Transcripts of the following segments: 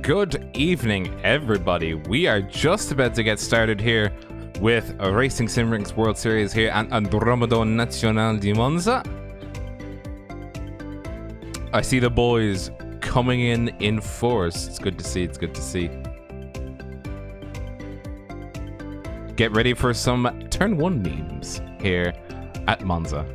Good evening, everybody. We are just about to get started here with RacingSimRigs World Series here at Autodromo Nazionale di Monza. I see the boys coming in force. It's good to see. It's good to see. Get ready for some Turn 1 memes here at Monza.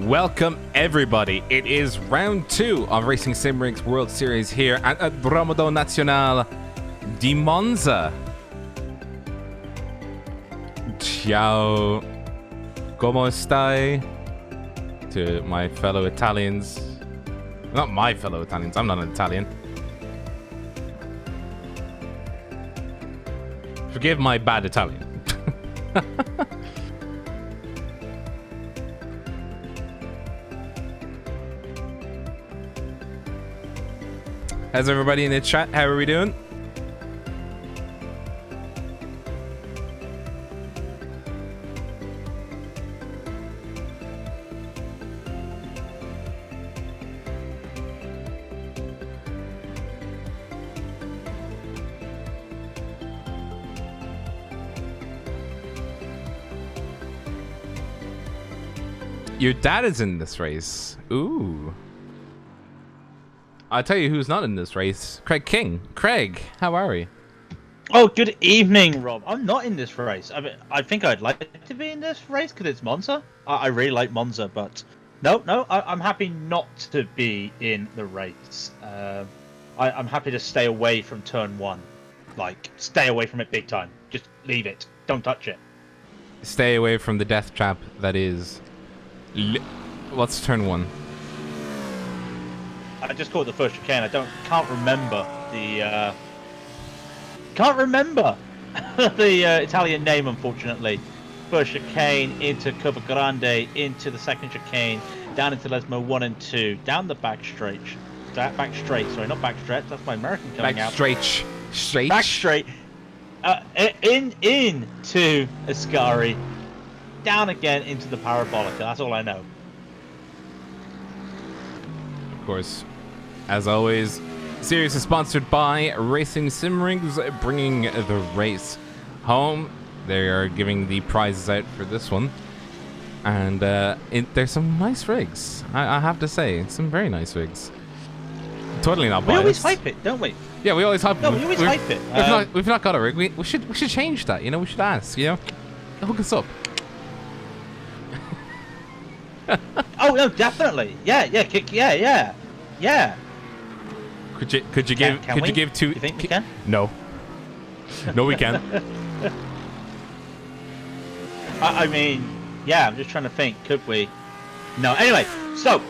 Welcome everybody. It is round 2 of RacingSimRigs World Series here at Autodromo Nazionale di Monza. Ciao. Como stai? To my fellow Italians. Not my fellow Italians, I'm not an Italian. Forgive my bad Italian. How's everybody in the chat? How are we doing? Your dad is in this race. Ooh. I'll tell you who's not in this race. Craig King. Craig, how are we? Oh, good evening, Rob. I'm not in this race. I mean, I think I'd like to be in this race because it's Monza. I really like Monza, but no, I'm happy not to be in the race. I'm happy to stay away from turn 1. Like, stay away from it big time. Just leave it. Don't touch it. Stay away from the death trap that is... What's turn 1? I just called it the first chicane. I can't remember the the Italian name, unfortunately. First chicane into Curva Grande, into the second chicane, down into Lesmo 1 and 2, down the back straight. Back straight. Sorry, not back stretch. That's my American coming out. Straight. Back straight. Into Ascari, down again into the Parabolica. That's all I know. Of course, as always, series is sponsored by RacingSimRigs, bringing the race home. They are giving the prizes out for this one, and there's some nice rigs. I have to say, some very nice rigs. Totally not biased. We always hype it, don't we? Yeah, we always hype. No, we always hype it. We've not got a rig. We should change that. You know, we should ask. You know, hook us up. Oh no, definitely. Yeah. Could you give two? You think we can? No. No, we can't. I mean, yeah. I'm just trying to think. Could we? No. Anyway, so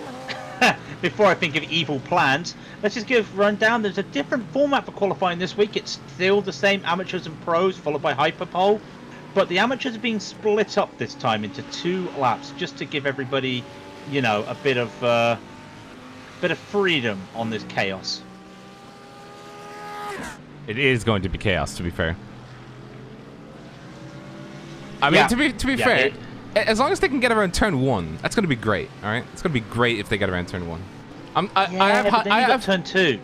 before I think of evil plans, let's just give a rundown. There's a different format for qualifying this week. It's still the same, amateurs and pros, followed by hyperpole. But the amateurs are being split up this time into 2 laps, just to give everybody, you know, a bit of freedom on this chaos. It is going to be chaos, to be fair. I mean, to be fair, as long as they can get around turn 1, that's going to be great. All right, it's going to be great if they get around turn 1. I have turn 2.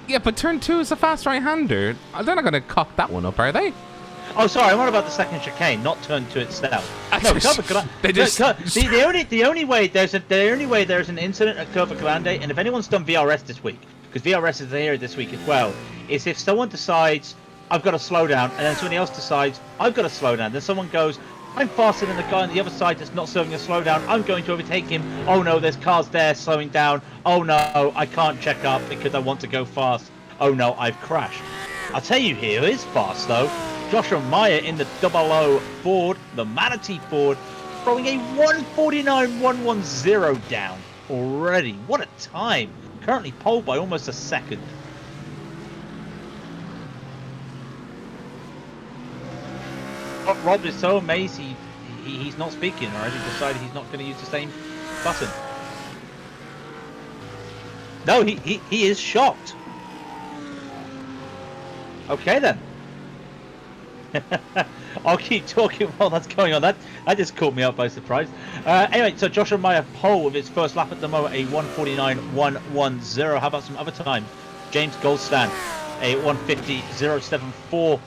Yeah, but turn 2 is a fast right-hander. They're not going to cock that one up, are they? Oh, sorry. I'm on about the second chicane, not turn 2 itself. No, they just the only way there's an incident at Curva Grande, and if anyone's done VRS this week, because VRS is here this week as well, is if someone decides I've got to slow down, and then somebody else decides I've got to slow down, then someone goes, I'm faster than the guy on the other side that's not serving a slowdown. I'm going to overtake him. Oh no, there's cars there slowing down. Oh no, I can't check up because I want to go fast. Oh no, I've crashed. I'll tell you who is fast though. Joshua Meyer in the 00 Ford, the Manatee Ford, throwing a 149.110 down already. What a time. Currently pole by almost a second. But Rob is so amazed he's not speaking, or has he decided he's not going to use the same button? No, he is shocked. Okay then. I'll keep talking while that's going on. That just caught me up by surprise. Anyway, so Joshua Meyer pole with his first lap at the moment, a 149.110. How about some other time? James Goldstein, a 150.074.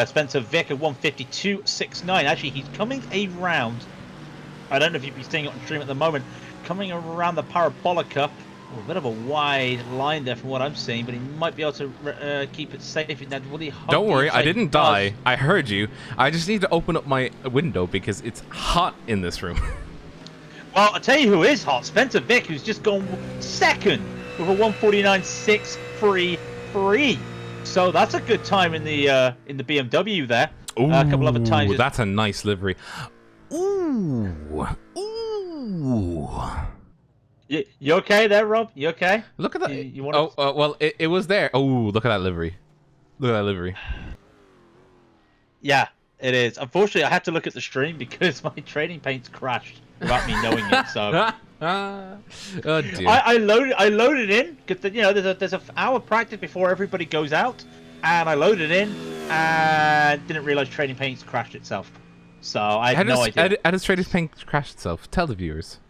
Spencer Vick, a 152.69. Actually, he's coming around. I don't know if you'd be seeing it on stream at the moment. Coming around the Parabolica. Oh, a bit of a wide line there from what I'm seeing, but he might be able to keep it safe. Don't worry, I didn't die. I heard you. I just need to open up my window because it's hot in this room. Well, I'll tell you who is hot. Spencer Vick, who's just gone second with a 149.633. So that's a good time in the BMW there. Ooh, a couple other times. That's a nice livery. Ooh. Ooh. You okay there, Rob? You okay? Look at that. You want well, it was there. Oh, look at that livery. Look at that livery. Yeah, it is. Unfortunately, I had to look at the stream because my trading paints crashed without me knowing it. So. Oh dear. I loaded in because you know there's an hour practice before everybody goes out, and I loaded in and didn't realize trading paints crashed itself. So I had no idea. How does trading paints crash itself? Tell the viewers.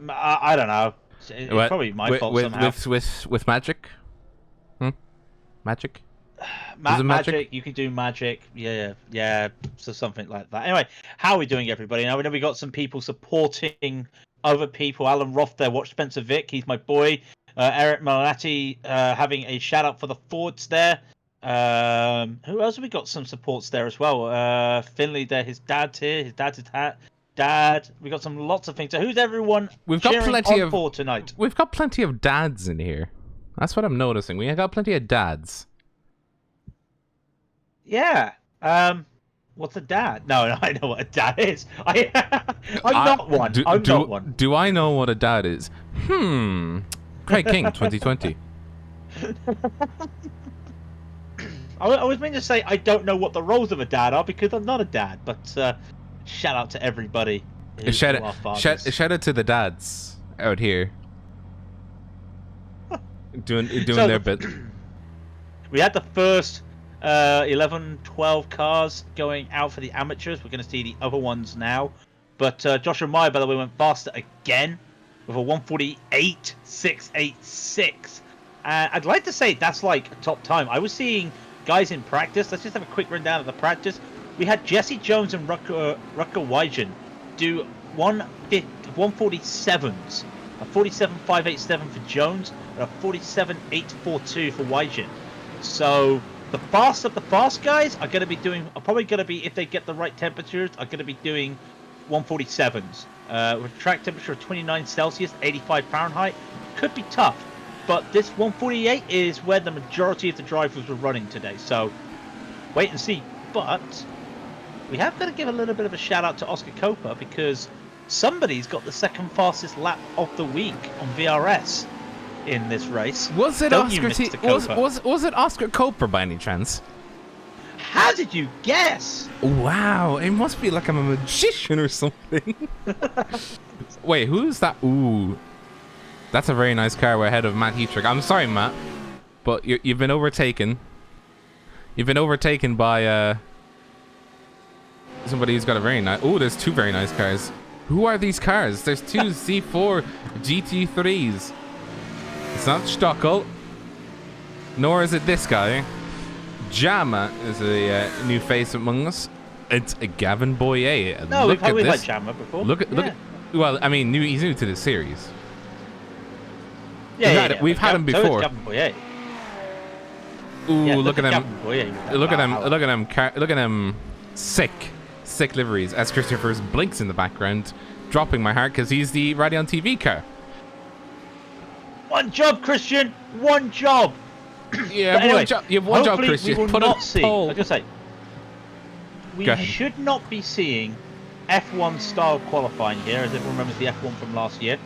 I don't know. It's probably my fault somehow. With magic? Magic? Magic, you can do magic. Yeah. So something like that. Anyway, how are we doing, everybody? Now we know we got some people supporting other people. Alan Roth there, watch Spencer Vick. He's my boy. Eric Malati having a shout out for the Fords there. Who else have we got some supports there as well? Finley there, his dad's here. His dad's dad. We got lots of things. So who's everyone? We've got plenty of for tonight. We've got plenty of dads in here. That's what I'm noticing. We got plenty of dads. Yeah. What's a dad? No, I know what a dad is. I'm not one. I'm not one. Do I know what a dad is? Craig King, 2020. I was meant to say I don't know what the roles of a dad are because I'm not a dad, but shout out to everybody. Shout out to the dads out here. doing their bit. We had the first 11, 12 cars going out for the amateurs. We're going to see the other ones now. But Joshua Meyer, by the way, went faster again with a 148.686. I'd like to say that's like a top time. I was seeing guys in practice. Let's just have a quick rundown of the practice. We had Jesse Jones and Rutger Wygen do 147s. A 47.587 for Jones and a 47.842 for Wygen. So the fast of the fast guys are going to be probably going to be, if they get the right temperatures, are going to be doing 147s. With a track temperature of 29 Celsius, 85 Fahrenheit. Could be tough. But this 148 is where the majority of the drivers were running today. So wait and see. But we have got to give a little bit of a shout out to Oscar Copa because somebody's got the second fastest lap of the week on VRS in this race. Was it Don't you, Oscar Mr. Copa? was it Oscar Copa by any chance? How did you guess? Wow, it must be like I'm a magician or something. Wait, who's that? Ooh, that's a very nice car. We're ahead of Matt Heatrick. I'm sorry, Matt, but you've been overtaken. You've been overtaken by somebody who's got a very nice... Oh, there's two very nice cars. Who are these cars? There's two Z4 GT3s. It's not Stockel, nor is it this guy. Jama is a new face among us. It's a Gavin Boyer. No, look we've this. had Jama before. Look at. Well, I mean, he's new to the series. We've had him before. So is Gavin Boyer. Ooh, Yeah, look at them. Boyer, Look at them. Look at them. Look at them. Sick liveries. As Christopher's blinks in the background, dropping my heart because he's the Raidillon TV car. One job, Christian. One job. Yeah, anyway, you have one job, Christian. We will Put not a see. poll. I was gonna say, we should not be seeing F1 style qualifying here, as everyone remembers the F1 from last year.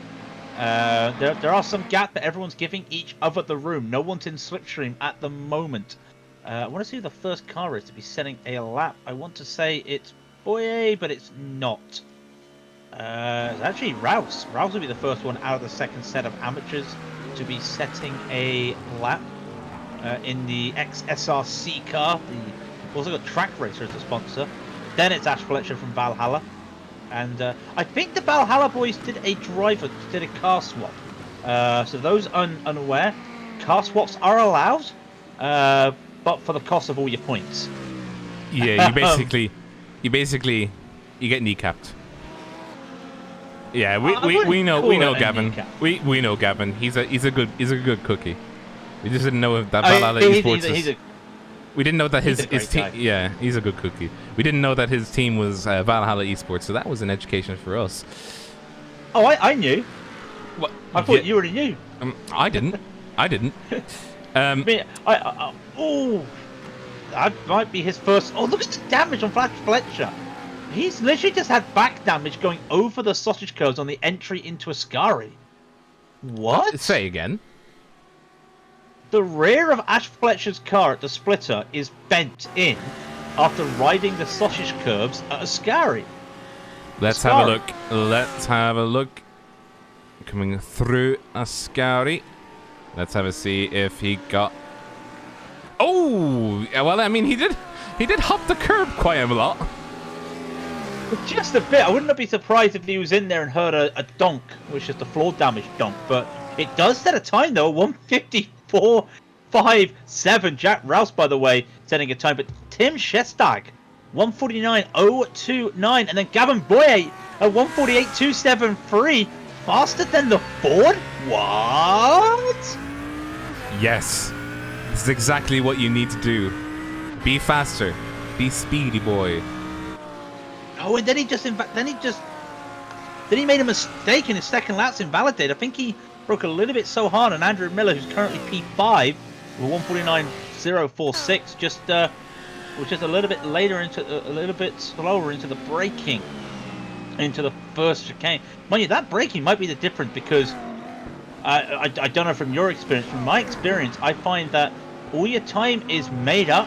There are some gaps, but everyone's giving each other the room. No one's in slipstream at the moment. I want to see who the first car is to be setting a lap. I want to say it's Boyer, but it's not. It's actually Rouse. Rouse will be the first one out of the second set of amateurs to be setting a lap in the XSRC car. We've also got Track Racer as a sponsor. Then it's Ash Fletcher from Valhalla. And I think the Valhalla boys did a car swap. So those unaware, car swaps are allowed, but for the cost of all your points. Yeah, you basically you get kneecapped. Yeah, we know Gavin. We know Gavin. He's a good cookie. We just didn't know if that Valhalla Esports we didn't know that his team. Yeah, he's a good cookie. We didn't know that his team was Valhalla Esports, so that was an education for us. Oh, I knew. What? I thought you already knew. I didn't. Oh, that might be his first. Oh, look at the damage on Fletcher. He's literally just had back damage going over the sausage curves on the entry into Ascari. What? Say again. The rear of Ash Fletcher's car at the splitter is bent in after riding the sausage curves at Ascari. Let's have a look. Coming through Ascari. Let's have a see if he got... Oh! Well, I mean, he did hop the curb quite a lot. Just a bit. I wouldn't be surprised if he was in there and heard a donk, which is the floor damage donk. But it does set a time, though, 154.57. Jack Rouse, by the way, setting a time. But Tim Shestag, 149.029. And then Gavin Boyer at 148.273. Faster than the Ford? What? Yes. This is exactly what you need to do. Be faster. Be speedy, boy. Oh, and then he made a mistake in his second lap's invalidate. I think he broke a little bit so hard on Andrew Miller, who's currently P5 with 149.046. Just a little bit later a little bit slower into the braking, into the first chicane. Mind you, that braking might be the difference because I don't know from your experience. From my experience, I find that all your time is made up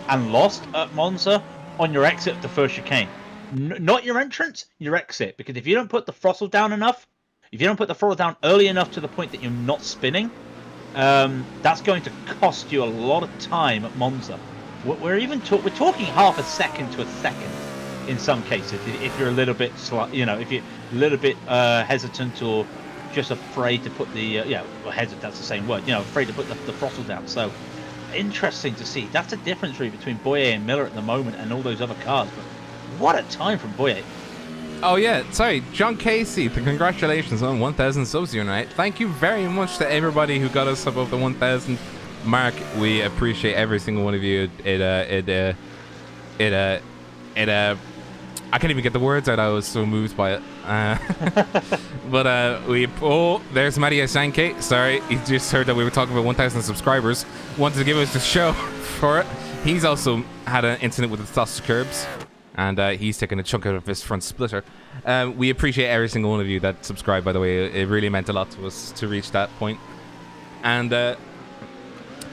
and lost at Monza on your exit of the first chicane. Not your entrance, your exit. Because if you don't put the throttle down enough, if you don't put the throttle down early enough to the point that you're not spinning, that's going to cost you a lot of time at Monza. We're talking half a second to a second in some cases. If you're a little bit, if you're a little bit hesitant or just afraid to put the hesitant. That's the same word. Afraid to put the throttle down. So interesting to see. That's the difference really between Boyer and Miller at the moment and all those other cars. But what a time from Boyer. Oh yeah, sorry, John Casey, congratulations on 1,000 subs here tonight. Thank you very much to everybody who got us above the 1,000 mark. We appreciate every single one of you. I can't even get the words out. I was so moved by it. But there's Mattia Sanke. Sorry, he just heard that we were talking about 1,000 subscribers. Wanted to give us a show for it. He's also had an incident with the sausage curbs. And he's taking a chunk out of his front splitter. We appreciate every single one of you that subscribed, by the way. It really meant a lot to us to reach that point. And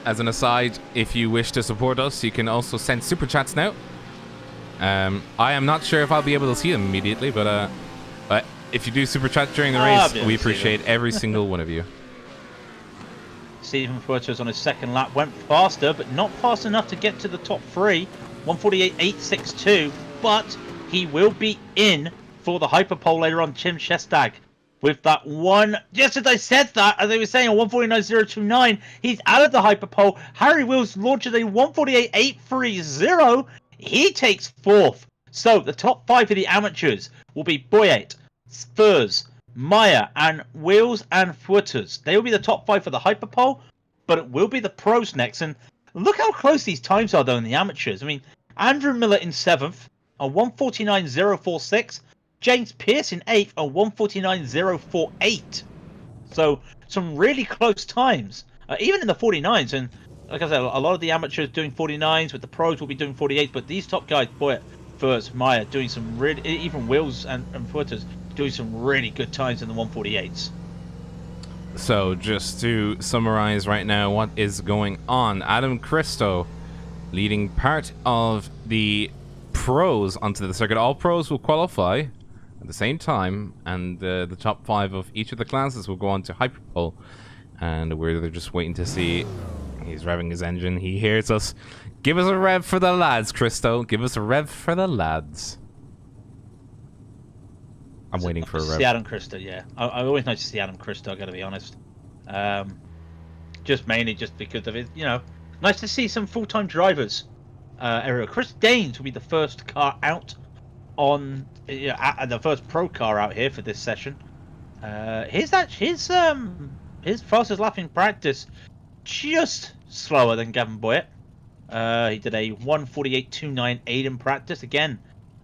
as an aside, if you wish to support us, you can also send super chats now. I am not sure if I'll be able to see them immediately, but if you do super chat during the race, we appreciate every single one of you. Stephen Fuertes on his second lap went faster, but not fast enough to get to the top three. 148.862, but he will be in for the hyperpole later on. Tim Shestag with that one. Just as I said that, as I was saying, a 149.029, he's out of the hyperpole. Harry Wills launches a 148.830. He takes fourth. So the top five of the amateurs will be Boyet, Spurs, Meyer, and Wills and Fuertes. They will be the top five for the hyperpole, but it will be the pros next. And look how close these times are, though, in the amateurs. I mean, Andrew Miller in 7th, a 149.046. James Pearce in 8th, a 149.048. So, some really close times, even in the 49s. And, like I said, a lot of the amateurs doing 49s, but the pros will be doing 48s. But these top guys, Boyett, Furz, Meyer, doing some really... Even Wills and Fuertes doing some really good times in the 148s. So, just to summarize right now what is going on, Adam Christo leading part of the pros onto the circuit. All pros will qualify at the same time, and the top five of each of the classes will go on to hyperpole. And we're just waiting to see. He's revving his engine. He hears us. Give us a rev for the lads, Christo. Give us a rev for the lads. I'm waiting for a rev. See Adam Christo, yeah. I always nice to see Adam Christo, I gotta be honest. Just mainly just because of it, you know. Nice to see some full-time drivers. Chris Daines will be the first car out on the first pro car out here for this session. His fastest lap in practice just slower than Gavin Boyett. He did a 148.298 in practice. Again,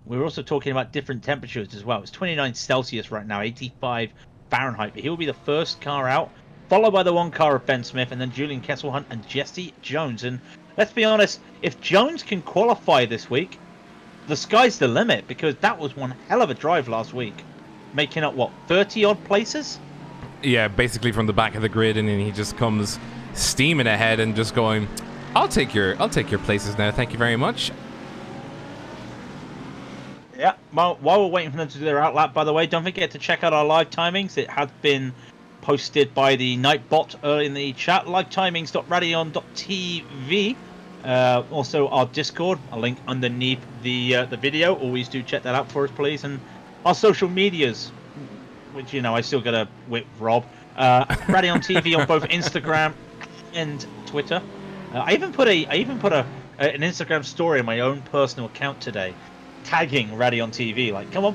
we're also talking about different temperatures as well. It's 29 Celsius right now, 85 Fahrenheit. But he'll be the first car out, followed by the one car of Ben Smith, and then Julian Kesselhunt and Jesse Jones. And let's be honest, if Jones can qualify this week, the sky's the limit, because that was one hell of a drive last week, making up, what, 30-odd places? Yeah, basically from the back of the grid, and then he just comes steaming ahead and just going, I'll take your places now, thank you very much. Yeah, while we're waiting for them to do their outlap, by the way, don't forget to check out our live timings. It has been posted by the Nightbot in the chat, livetimings.raidillon.tv. Also our Discord, a link underneath the video. Always do check that out for us, please. And our social medias, which, you know, I still gotta whip Rob. Raidillon TV on both Instagram and Twitter. I even put an Instagram story on my own personal account today, tagging Raidillon TV. Like, come on,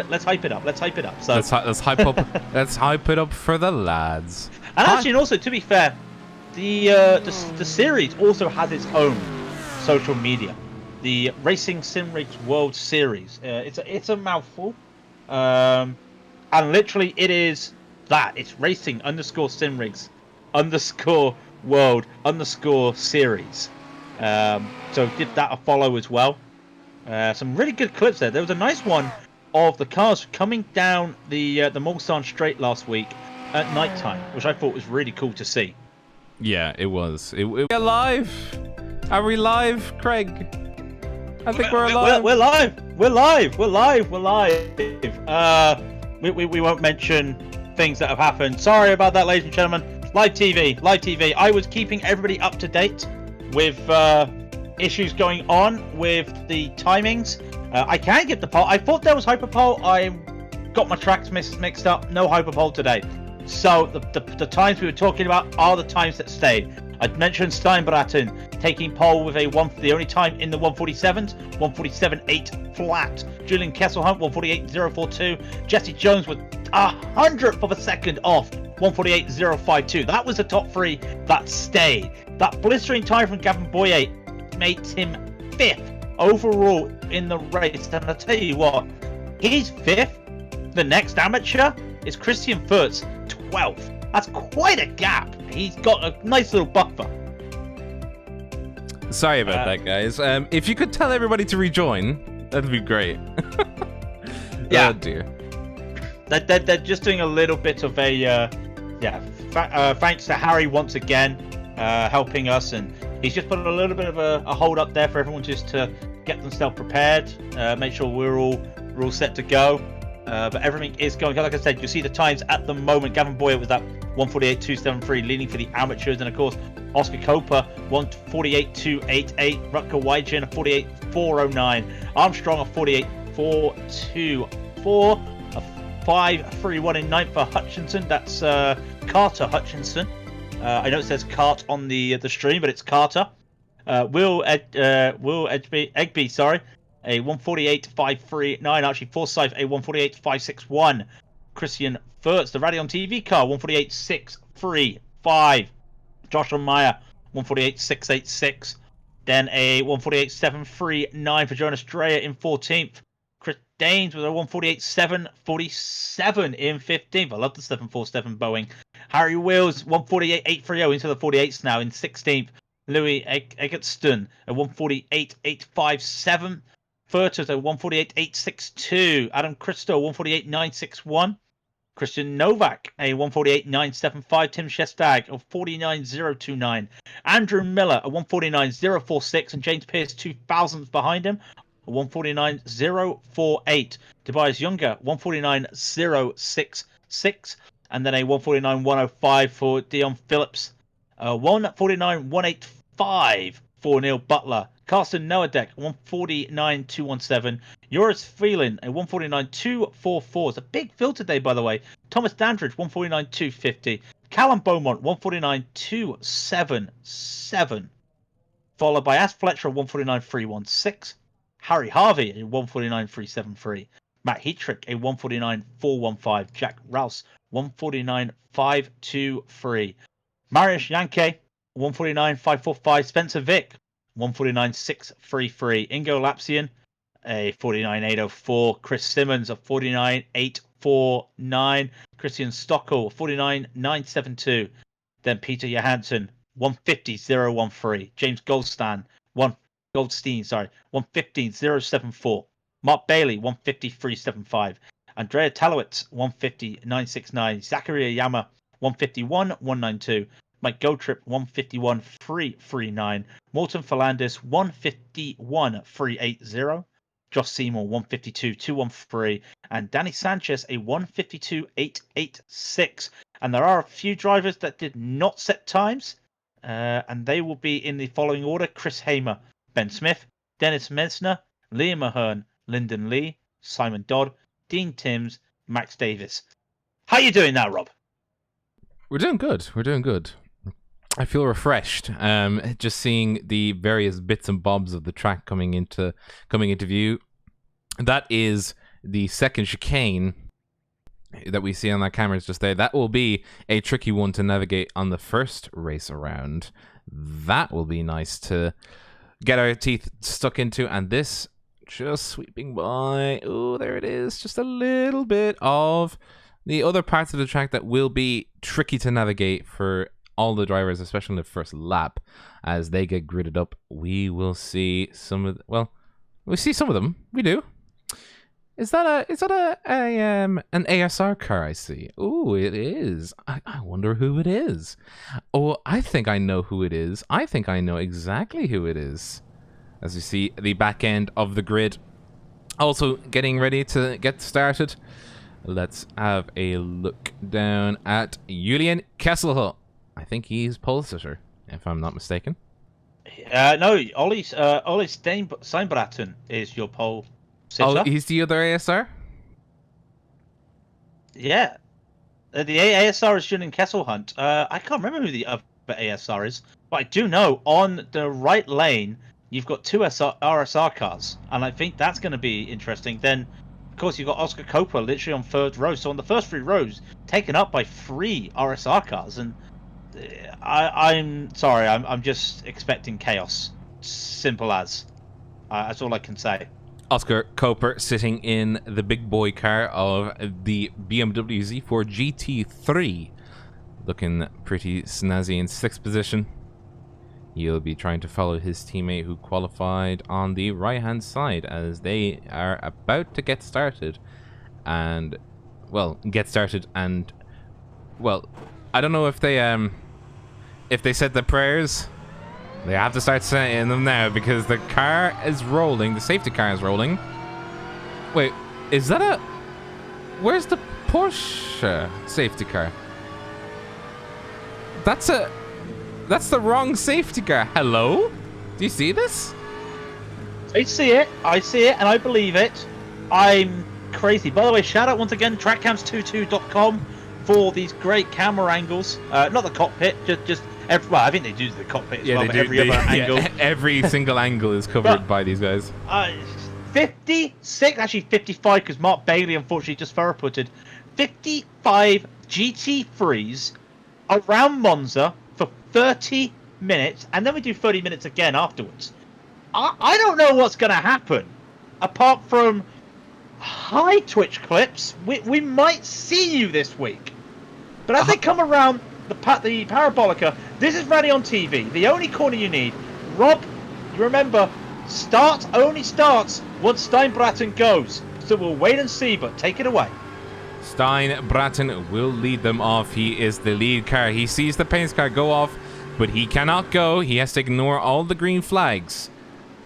let's hype it up. Let's hype it up. So let's hype up. Let's hype it up for the lads. And actually, and also, to be fair, the series also has its own social media. The RacingSimRigs World Series. It's a mouthful, and literally it is that. It's racing_simrigs_world_series. So give that a follow as well. Some really good clips there. There was a nice one of the cars coming down the Mulsanne Straight last week at night time, which I thought was really cool to see. Yeah, it was. We're live. Are we live, Craig? I think we're live. We're live. We won't mention things that have happened. Sorry about that, ladies and gentlemen. Live TV. I was keeping everybody up to date with issues going on with the timings. I can get the pole. I thought there was hyperpole. I got my tracks mixed up. No hyperpole today. So the times we were talking about are the times that stayed. I'd mentioned Steinbraten taking pole with the only time in the 147s, 147.8 flat. Julian Kesselhunt, 148.042. Jesse Jones with 100th of a second off, 148.052. That was the top three that stayed. That blistering time from Gavin Boyer made him 5th overall in the race. And I'll tell you what, he's 5th. The next amateur is Christian Furtz, 12th. That's quite a gap. He's got a nice little buffer. Sorry about that, guys. If you could tell everybody to rejoin, That'd be great. Yeah. Oh dear. They're just doing a little bit of a thanks to Harry once again, helping us, and he's just put a little bit of a hold up there for everyone just to get themselves prepared, make sure we're all set to go. But everything is going. Like I said, you see the times at the moment. Gavin Boyer was that 148.273, leading for the amateurs, and of course Oscar Coper 148.288, Rutger Wygen a 48.409, Armstrong a 48.424, a 5.31 in ninth for Hutchinson. That's Carter Hutchinson. I know it says Cart on the stream, but it's Carter. Will Egby, sorry, a 148.539. Actually, Forsyth a 148.561. Christian Furtz, the Raidillon TV car, 148.635. Joshua Meyer, 148.686. Then a 148.739 for Jonas Dreyer in 14th. Chris Daines with a 148.747 in 15th. I love the 747 Boeing. Harry Wills, 148.830 into the 48s now in 16th. Louis Eggertston, a 148.857. Furters, a 148.862. Adam Christo, 148.961. Christian Novak, a 148.975. Tim Shestag, a 49.029. Andrew Miller, a 149.046. And James Pierce, 2,000th behind him, a 149.048. Tobias Younger, 149.066. And then a 149.105 for Dion Phillips. 149.185 for Neil Butler. Carsten Noadek, 149.217. Joris Phelan, a 149.244. It's a big field today, by the way. Thomas Dandridge, 149.250. Callum Beaumont, 149.277. Followed by Ash Fletcher, 149.316. Harry Harvey, a 149.373. Matt Heatrick, a 149.415. Jack Rouse, 149.523. Mariusz Janke, 149.545. Spencer Vick, 149.633. Ingo Lapsian, a 49.804. Chris Simmons, a 49.849. Christian Stockel, 49.972. Then Peter Johansson, 150.013. James Goldstein, 115.074. Mark Bailey, 150.375. Andrea Talowitz, 150.969. Zachary Yama, 151.192. Mike Gotrip, 151.339. Morton Ferlandis, 151.380. Josh Seymour, 152.213. And Danny Sanchez, a 152.886. And there are a few drivers that did not set times. And they will be in the following order: Chris Hamer, Ben Smith, Dennis Mesner, Liam Ahern, Lyndon Lee, Simon Dodd, Dean Timms, Max Davis. How you doing now, Rob? We're doing good. We're doing good. I feel refreshed. Just seeing the various bits and bobs of the track coming into view. That is the second chicane that we see on that cameras just there. That will be a tricky one to navigate on the first race around. That will be nice to get our teeth stuck into. And this just sweeping by. Oh, there it is. Just a little bit of the other parts of the track that will be tricky to navigate for all the drivers, especially in the first lap. As they get gridded up, we will see some of we see some of them. We do. Is that an ASR car I see? Oh, it is. I wonder who it is. Oh, I think I know who it is. I think I know exactly who it is. As you see the back end of the grid also getting ready to get started. Let's have a look down at Julian Kesselhull. I think he's pole sitter, if I'm not mistaken. No, Ollie Steinbraten is your pole sitter. Oh, he's the other ASR? Yeah. The ASR is Julian Kesselhunt. I can't remember who the other ASR is, but I do know on the right lane you've got two RSR cars, and I think that's going to be interesting. Then, of course, you've got Oscar Coper literally on third row. So on the first three rows, taken up by three RSR cars, and I'm sorry, I'm just expecting chaos. Simple as. That's all I can say. Oscar Coper sitting in the big boy car of the BMW Z4 GT3. Looking pretty snazzy in 6th position. He'll be trying to follow his teammate who qualified on the right-hand side as they are about to get started. And, well, well, I don't know if they said the prayers. They have to start saying them now because the car is rolling. The safety car is rolling. Wait, is that a... Where's the Porsche safety car? That's the wrong safety car. Hello? Do you see this? I see it, and I believe it. I'm crazy. By the way, shout out once again, trackcams22.com for these great camera angles. Not the cockpit, just well, I think they do the cockpit as well, but every other angle. Every single angle is covered by these guys. 56, actually 55, because Mark Bailey unfortunately just thorough-putted. 55 GT3s around Monza for 30 minutes, and then we do 30 minutes again afterwards. I don't know what's going to happen, apart from high Twitch clips. We might see you this week. But as they come around the Parabolica, this is Raidillon TV, the only corner you need. Rob, remember, only starts once Stein-Bratten goes. So we'll wait and see, but take it away. Stein-Bratten will lead them off. He is the lead car. He sees the pace car go off, but he cannot go. He has to ignore all the green flags.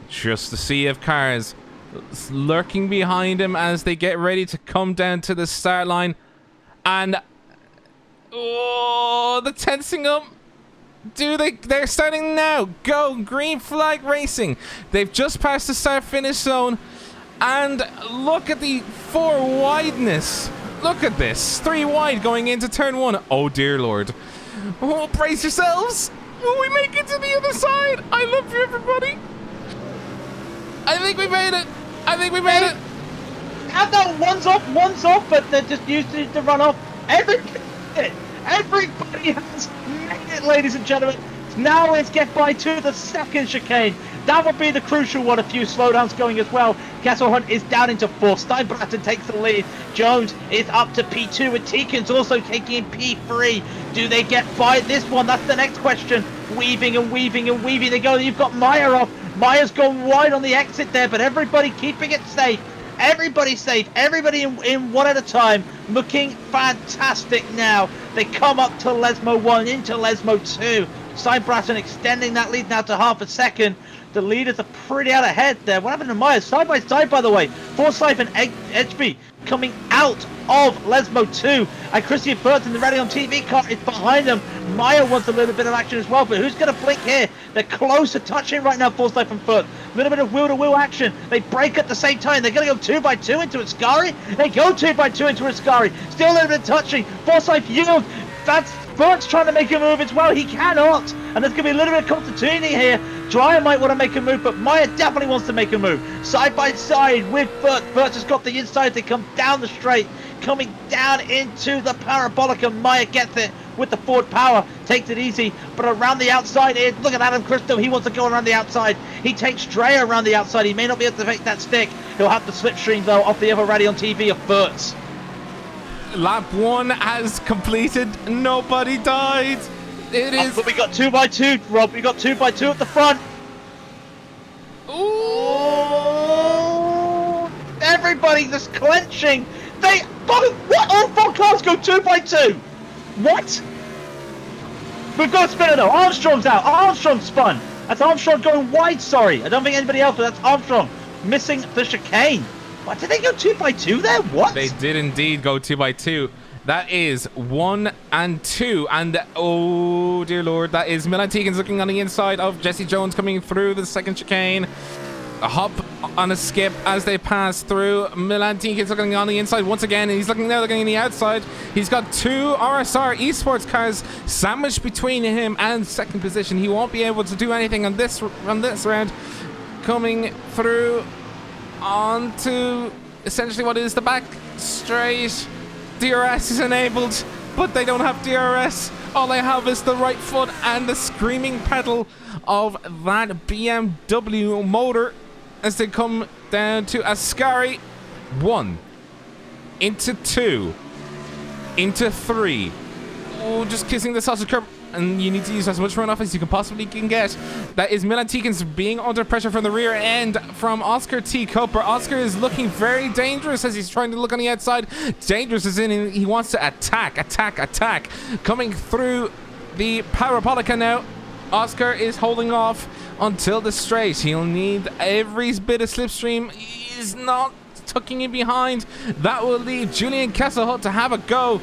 Just a sea of cars lurking behind him as they get ready to come down to the start line. And oh, the tensing up. They're starting now. Go, green flag racing. They've just passed the start finish zone. And look at the 4 wideness. Look at this. 3 wide going into turn 1. Oh dear Lord. Oh, brace yourselves. Will we make it to the other side? I love you, everybody. I think we made it. Have that one's off, but they're just used to run off. Everybody has made it, ladies and gentlemen. Now let's get by to the second chicane. That would be the crucial one. A few slowdowns going as well. Kesselhunt is down into 4th. Stein-Bratten takes the lead. Jones is up to P2 and Teekins also taking P3. Do they get by this one? That's the next question. Weaving and weaving and weaving. They go. You've got Meyer off. Meyer's gone wide on the exit there, but everybody keeping it safe. Everybody safe. Everybody in one at a time. Looking fantastic now. They come up to Lesmo 1, into Lesmo 2. Stein-Bratten extending that lead now to half a second. The leaders are pretty out ahead there. What happened to Meyer? Side by side, by the way. Forsyth and Edgeby coming out of Lesmo 2. And Christian Firth in the Raidillon TV car is behind them. Meyer wants a little bit of action as well, but who's going to blink here? They're close to touching right now, Forsyth and Firth. A little bit of wheel-to-wheel action. They break at the same time. They're going to go 2 by 2 into Ascari. They go 2 by 2 into Ascari. Still a little bit of touching. Forsyth yields. That's Firth's trying to make a move as well. He cannot. And there's going to be a little bit of continuity here. Dreyer might want to make a move, but Meyer definitely wants to make a move. Side by side with Firth. Firth has got the inside. They come down the straight, coming down into the Parabolica. Meyer gets it with the Ford Power. Takes it easy, but around the outside is, look at Adam Christo. He wants to go around the outside. He takes Dreyer around the outside. He may not be able to make that stick. He'll have the slipstream, though, off the other Raidillon TV of Firth's. Lap 1 has completed. Nobody died. It is. But we got 2 by 2, Rob. We got 2 by 2 at the front. Ooh. Everybody just clenching. What? All 4 cars go 2 by 2. What? We've got a spinner though. Armstrong's out. Armstrong spun. That's Armstrong going wide. Sorry, I don't think anybody else. But that's Armstrong missing the chicane. What, did they go 2 by 2 there? What? They did indeed go 2 by 2. That is 1 and 2. And oh dear Lord, that is Milan Teekins looking on the inside of Jesse Jones coming through the second chicane. A hop on a skip as they pass through. Milan Teekins looking on the inside once again. And he's looking on the outside. He's got 2 RSR esports cars sandwiched between him and second position. He won't be able to do anything on this round. Coming through onto essentially what is the back straight. DRS is enabled, but they don't have DRS. All they have is the right foot and the screaming pedal of that BMW motor as they come down to Ascari. 1 into 2 into 3. Oh, just kissing the sausage curb. and you need to use as much runoff as you can possibly get. That is Milan Tikins being under pressure from the rear end from Oscar T. Cooper. Oscar is looking very dangerous as he's trying to look on the outside. Dangerous is in, he wants to attack. Coming through the Parabolica now. Oscar is holding off until the straight. He'll need every bit of slipstream. He's not tucking in behind. That will leave Julian Kesselhut to have a go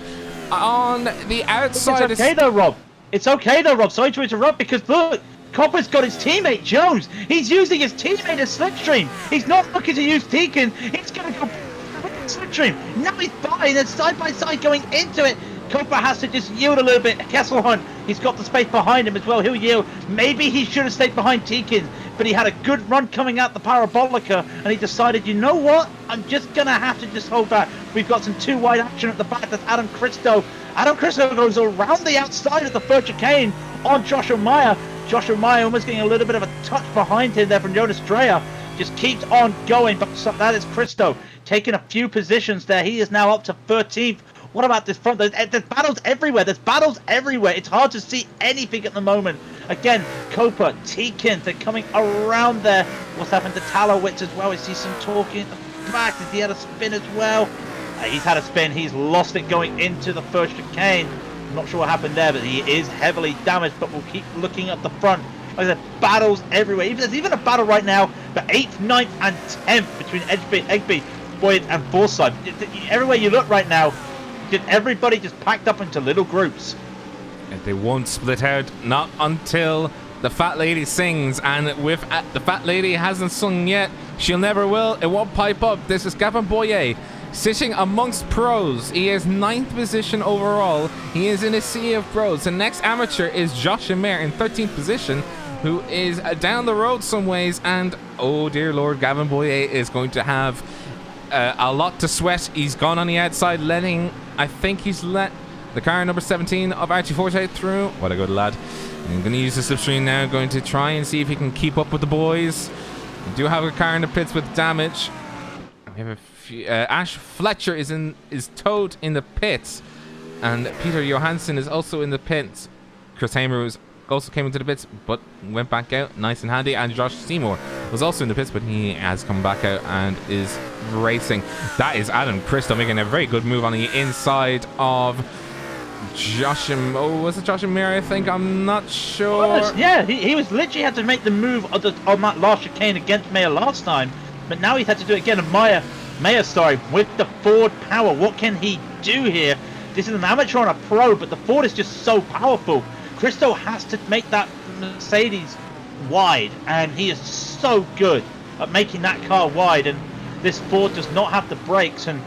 on the outside. It's okay though, Rob. Sorry to interrupt, because look, Copper's got his teammate Jones. He's using his teammate as slipstream. He's not looking to use Deacon. He's going to go slipstream. Now he's buying it side by side going into it. Cooper has to just yield a little bit. Kesselhunt, he's got the space behind him as well. He'll yield. Maybe he should have stayed behind Tekin, but he had a good run coming out the Parabolica, and he decided, you know what? I'm just going to have to just hold back. We've got some too wide action at the back. That's Adam Christo. Adam Christo goes around the outside of the third chicane on Joshua Meyer. Joshua Meyer almost getting a little bit of a touch behind him there from Jonas Dreyer. Just keeps on going, but that is Christo taking a few positions there. He is now up to 13th. What about this front? There's battles everywhere. It's hard to see anything at the moment. Again, Copa, Tekin, they're coming around there. What's happened to Talowitz as well? I see some talking at the back. Did he had a spin as well? He's had a spin. He's lost it going into the first chicane. I'm not sure what happened there, but he is heavily damaged. But we'll keep looking at the front. Like I said, battles everywhere. There's even a battle right now for 8th, 9th, and 10th between Egby, Boyd, and Forsyth. Everywhere you look right now, everybody just packed up into little groups. And they won't split out, not until the fat lady sings. And with the fat lady hasn't sung yet, she'll never will. It won't pipe up. This is Gavin Boyer sitting amongst pros. He is 9th position overall. He is in a sea of pros. The next amateur is Josh Mayer in 13th position, who is down the road some ways. And oh dear Lord, Gavin Boyer is going to have a lot to sweat. He's gone on the outside, I think he's let the car number 17 of Archie Forte through. What a good lad. I'm going to use the slipstream now, going to try and see if he can keep up with the boys. We do have a car in the pits with damage. We have a few, Ash Fletcher is towed in the pits, and Peter Johansson is also in the pits. Chris Hamer also came into the pits but went back out, nice and handy. And Josh Seymour was also in the pits, but he has come back out and is racing. That is Adam Christo making a very good move on the inside of Joshua. Oh, was it Joshua Mir? I think, I'm not sure. Yeah, he was literally had to make the move on that last chicane against Mayer last time, but now he's had to do it again. And Mayer, with the Ford power, what can he do here? This is an amateur on a pro, but the Ford is just so powerful. Christo has to make that Mercedes wide, and he is so good at making that car wide, and this Ford does not have the brakes. And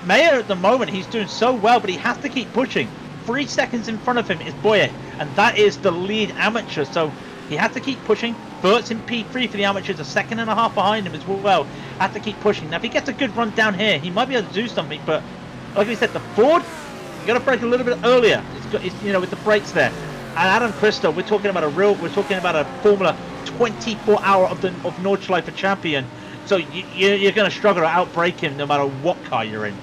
Mayer at the moment, he's doing so well, but he has to keep pushing. 3 seconds in front of him is Boyer, and that is the lead amateur, so he has to keep pushing. Bert's in P3 for the amateurs, a second and a half behind him as well. Has to keep pushing. Now if he gets a good run down here, he might be able to do something, but like we said, the Ford, you got to brake a little bit earlier. It's with the brakes there. And Adam Christo, we're talking about a Formula 24-hour of Nordschleife champion. So you're going to struggle to outbrake him no matter what car you're in.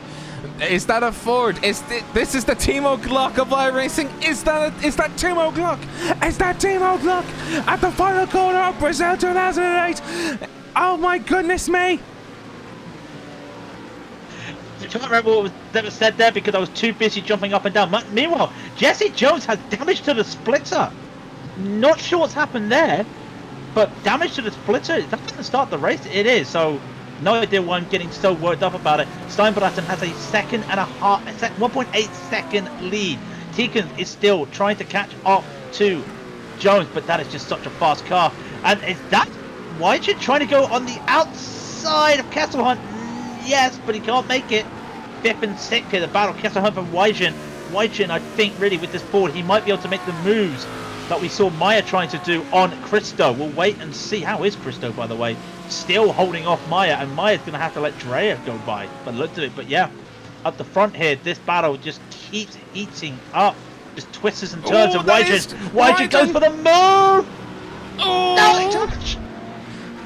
Is that a Ford? This is the Timo Glock of iRacing? Is that Timo Glock? Is that Timo Glock at the final corner of Brazil 2008? Oh my goodness me! I can't remember what was said there because I was too busy jumping up and down. Meanwhile, Jesse Jones has damage to the splitter. Not sure what's happened there, but damage to the splitter. Is that going to start the race? It is. So no idea why I'm getting so worked up about it. Steinbraten has a 1.8 second lead. Teekens is still trying to catch up to Jones, but that is just such a fast car. And is that Wygen trying to go on the outside of Kesselhunt? Yes, but he can't make it. 5th and 6th here, the battle. Kesselhunt and Wygen. Wygen, I think, really, with this board, he might be able to make the moves that we saw Meyer trying to do on Christo. We'll wait and see. How is Christo, by the way? Still holding off Meyer, and Meyer's going to have to let Dreyer go by. But look at it. But yeah, up the front here, this battle just keeps eating up. Just twists and turns, and Wygen goes for the move! Oh! No, touch!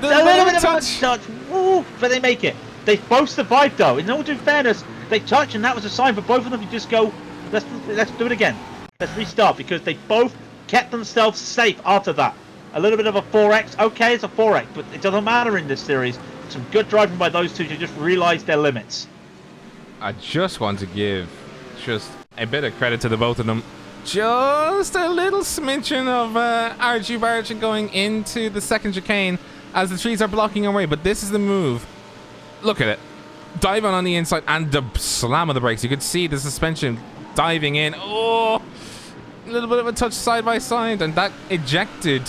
The a little bit of a touch! Woo, but they make it. They both survived, though. In all due fairness, they touch, and that was a sign for both of them to just go, let's do it again. Let's restart, because they both kept themselves safe after that. A little bit of a 4X. Okay, it's a 4X, but it doesn't matter in this series. Some good driving by those two to just realize their limits. I just want to give just a bit of credit to the both of them. Just a little smidgen of argy-bargy going into the second chicane as the trees are blocking our way. But this is the move. Look at it. Diving on the inside and the slam of the brakes. You could see the suspension diving in. Oh, a little bit of a touch side by side. And that ejected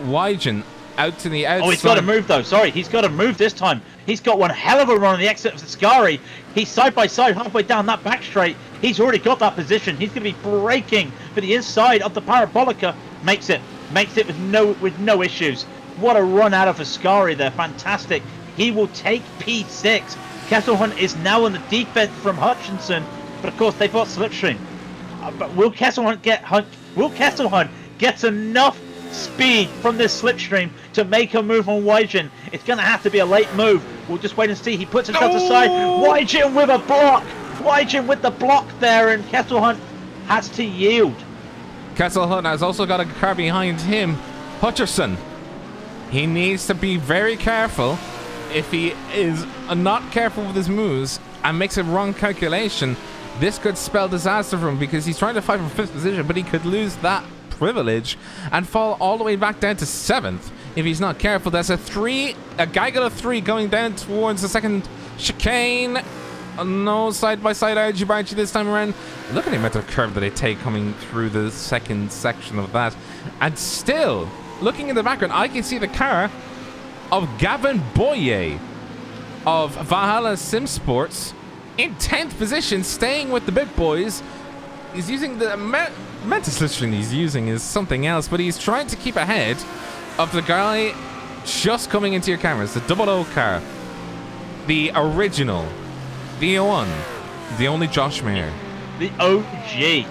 Wygen out to the outside. Oh, he's got to move though. Sorry, he's got to move this time. He's got one hell of a run on the exit of the Scari. He's side by side halfway down that back straight. He's already got that position. He's going to be braking for the inside of the Parabolica. Makes it with no issues. What a run out of Ascari there. Fantastic. He will take P6. Kesselhunt is now on the defense from Hutchinson, but of course they've got slipstream. But will Kesselhunt get enough speed from this slipstream to make a move on Wygen? It's going to have to be a late move. We'll just wait and see. He puts himself aside. Wygen with a block. Wygen with the block there, and Kesselhunt has to yield. Kesselhunt has also got a car behind him. Hutcherson. He needs to be very careful. If he is not careful with his moves and makes a wrong calculation, this could spell disaster for him, because he's trying to fight for 5th position, but he could lose that privilege and fall all the way back down to 7th if he's not careful. There's a gaggle of 3 going down towards the second chicane. No side-by-side argy-bargy this time around. Look at the amount of curve that they take coming through the second section of that. And still, looking in the background, I can see the car of Gavin Boyer of Valhalla Sim Sports in 10th position, staying with the big boys. He's using the mental slipstream he's using is something else, but he's trying to keep ahead of the guy just coming into your cameras, the 00 car, the original, the one, the only Josh Mayer. The OG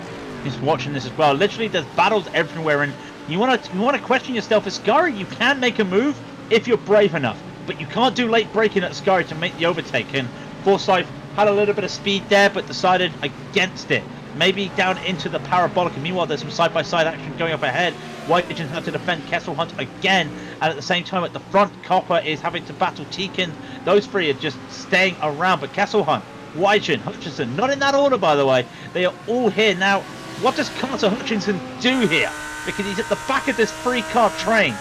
is watching this as well. Literally, there's battles everywhere, and you want to question yourself. Ascari, you can make a move if you're brave enough, but you can't do late braking at Ascari to make the overtake. And Forsyth had a little bit of speed there, but decided against it. Maybe down into the Parabolica. Meanwhile, there's some side-by-side action going up ahead. Wygen has to defend Kesselhunt again, and at the same time at the front, Copper is having to battle Tekin. Those three are just staying around, but Kesselhunt, Wygen, Hutchinson, not in that order by the way, they are all here. Now, what does Carter Hutchinson do here? Because he's at the back of this 3-car train.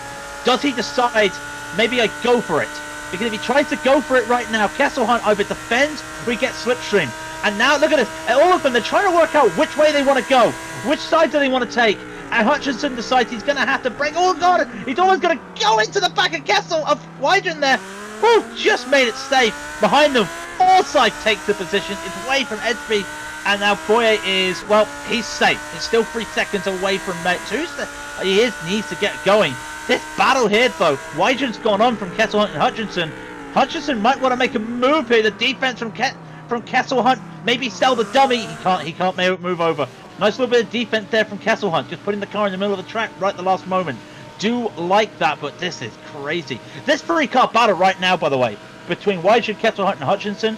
Does he decide, maybe I go for it? Because if he tries to go for it right now, Kesselhunt either defends or he gets slipstream. And now look at this, all of them, they're trying to work out which way they want to go. Which side do they want to take? And Hutchinson decides he's going to have to break. Oh god, he's almost going to go into the back of Wygen there. Whew, just made it safe. Behind them, Forsyth takes the position. It's away from Edby. And now Boyer is, well, he's safe. He's still 3 seconds away from mate. He needs to get going. This battle here, though, Wygen's gone on from Kesselhunt and Hutchinson. Hutchinson might want to make a move here. The defense from Kesselhunt, maybe sell the dummy. He can't move over. Nice little bit of defense there from Kesselhunt, just putting the car in the middle of the track right at the last moment. Do like that, but this is crazy. This 3-car battle right now, by the way, between Wygen, Kesselhunt, and Hutchinson,